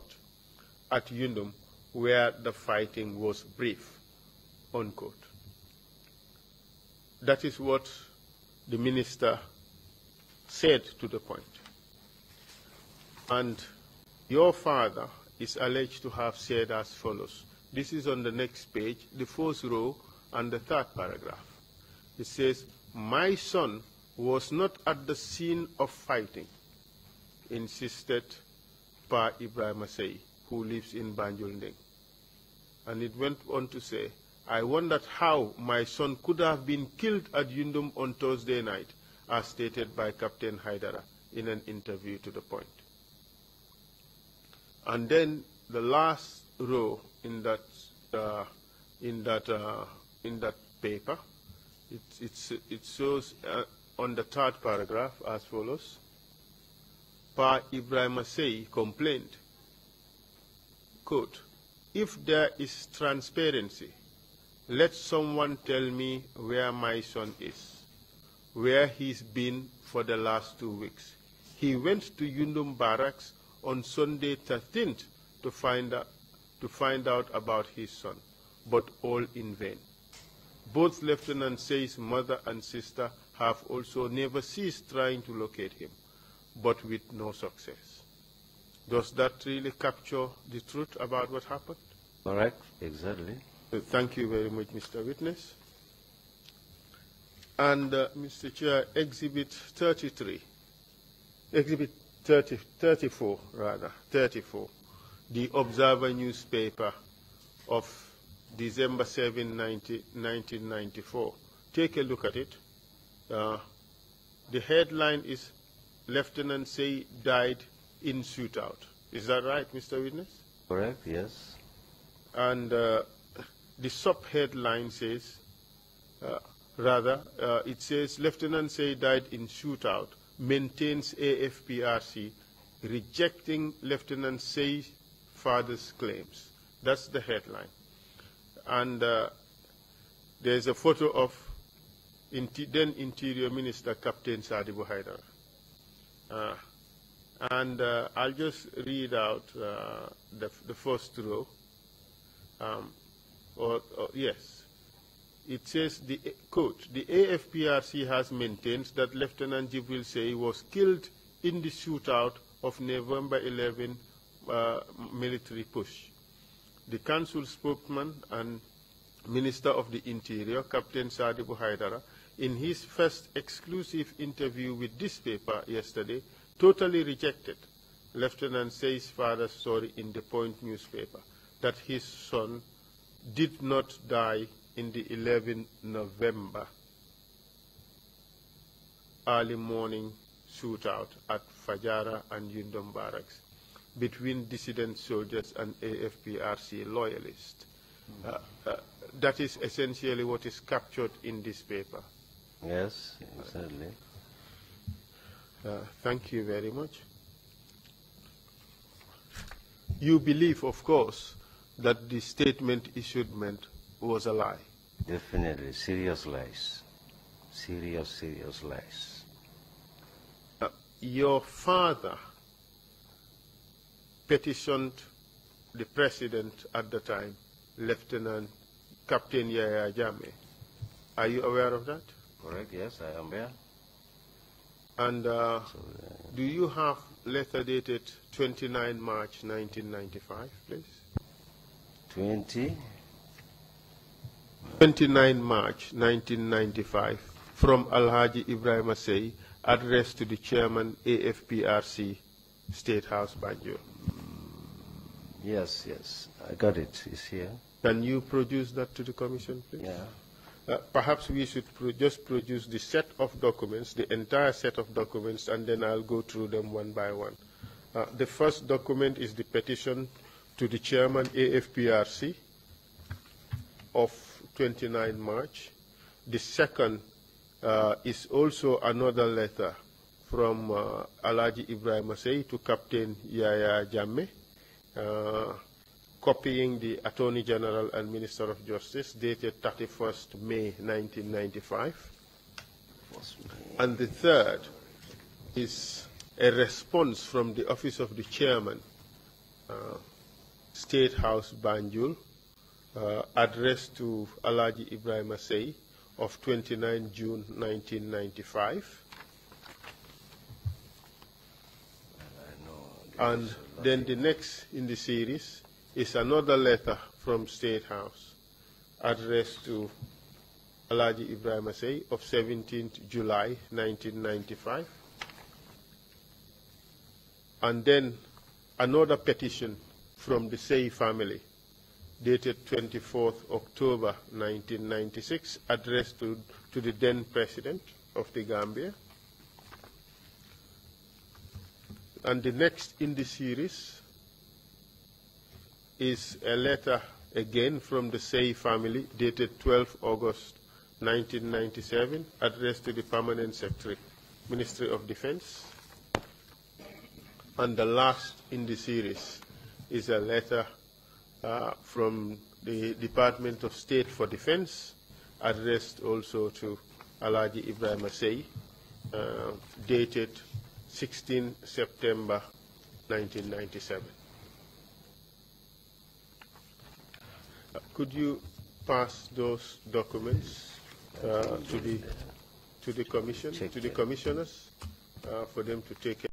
at Yundum, where the fighting was brief, unquote. That is what the minister said to the point. And your father is alleged to have said as follows. This is on the next page, the fourth row and the third paragraph. It says, my son was not at the scene of fighting, insisted Pa Ibrahim Say, who lives in Banjul. And it went on to say, I wondered how my son could have been killed at Yundum on Thursday night, as stated by Captain Haidara in an interview to the point. And then the last row in that paper, it shows on the third paragraph as follows. Pa Ibrahim Say complained, quote, if there is transparency, let someone tell me where my son is, where he's been for the last 2 weeks. He went to Yundum Barracks on Sunday 13th to find out about his son, but all in vain. Both Lieutenant Say's mother and sister have also never ceased trying to locate him, but with no success. Does that really capture the truth about what happened? Correct, exactly. Thank you very much, Mr. Witness. And Mr. Chair, Exhibit 33, Exhibit 34, the Observer newspaper of December 7, 1994. Take a look at it. The headline is, Lieutenant Say died in shootout. Is that right, Mr. Witness? Correct, yes. And the sub-headline says, it says, Lieutenant Say died in shootout, maintains AFPRC, rejecting Lieutenant Say's father's claims. That's the headline. And there's a photo of then Interior Minister Captain Sadibu Haidara. And I'll just read out the first row. Yes. It says, quote, the AFPRC has maintained that Lieutenant Jibril Say was killed in the shootout of November 11 military push. The council spokesman and Minister of the Interior, Captain Sadibu Haidara, in his first exclusive interview with this paper yesterday, totally rejected Lieutenant Say's father's story in the Point newspaper, that his son did not die in the 11 November early morning shootout at Fajara and Yundum Barracks between dissident soldiers and AFPRC loyalists. That is essentially what is captured in this paper. Yes, certainly. Thank you very much. You believe, of course, that the statement issued was a lie? Definitely, serious lies. Serious lies. Your father petitioned the president at the time, Lieutenant Captain Yahya Jammeh. Are you aware of that? Correct, yes, I am aware. And do you have letter dated 29 March 1995, please? 29 March 1995, from Alhaji Ibrahim Say, addressed to the chairman, AFPRC, State House, Banjul. Yes, I got it. It's here. Can you produce that to the commission, please? Yeah. Perhaps we should just produce the set of documents, the entire set of documents, and then I'll go through them one by one. The first document is the petition to the chairman AFPRC of 29 March. The second is also another letter from Alaji Ibrahim Asey to Captain Yaya Jammeh, copying the Attorney General and Minister of Justice, dated 31st May 1995. And the third is a response from the Office of the Chairman, State House Banjul, addressed to Alaji Ibrahim Asey of 29 June 1995. And then the next in the series is another letter from State House addressed to Alaji Ibrahim Asey of 17th July 1995. And then another petition from the Sey family dated 24th October 1996 addressed to the then President of the Gambia. And the next in the series is a letter again from the Sey family dated 12 August 1997 addressed to the Permanent Secretary, Ministry of Defense. And the last in the series is a letter from the Department of State for Defense addressed also to Alaji Ibrahim Asey, dated 16 September 1997. Could you pass those documents to the commission, to the commissioners, for them to take care?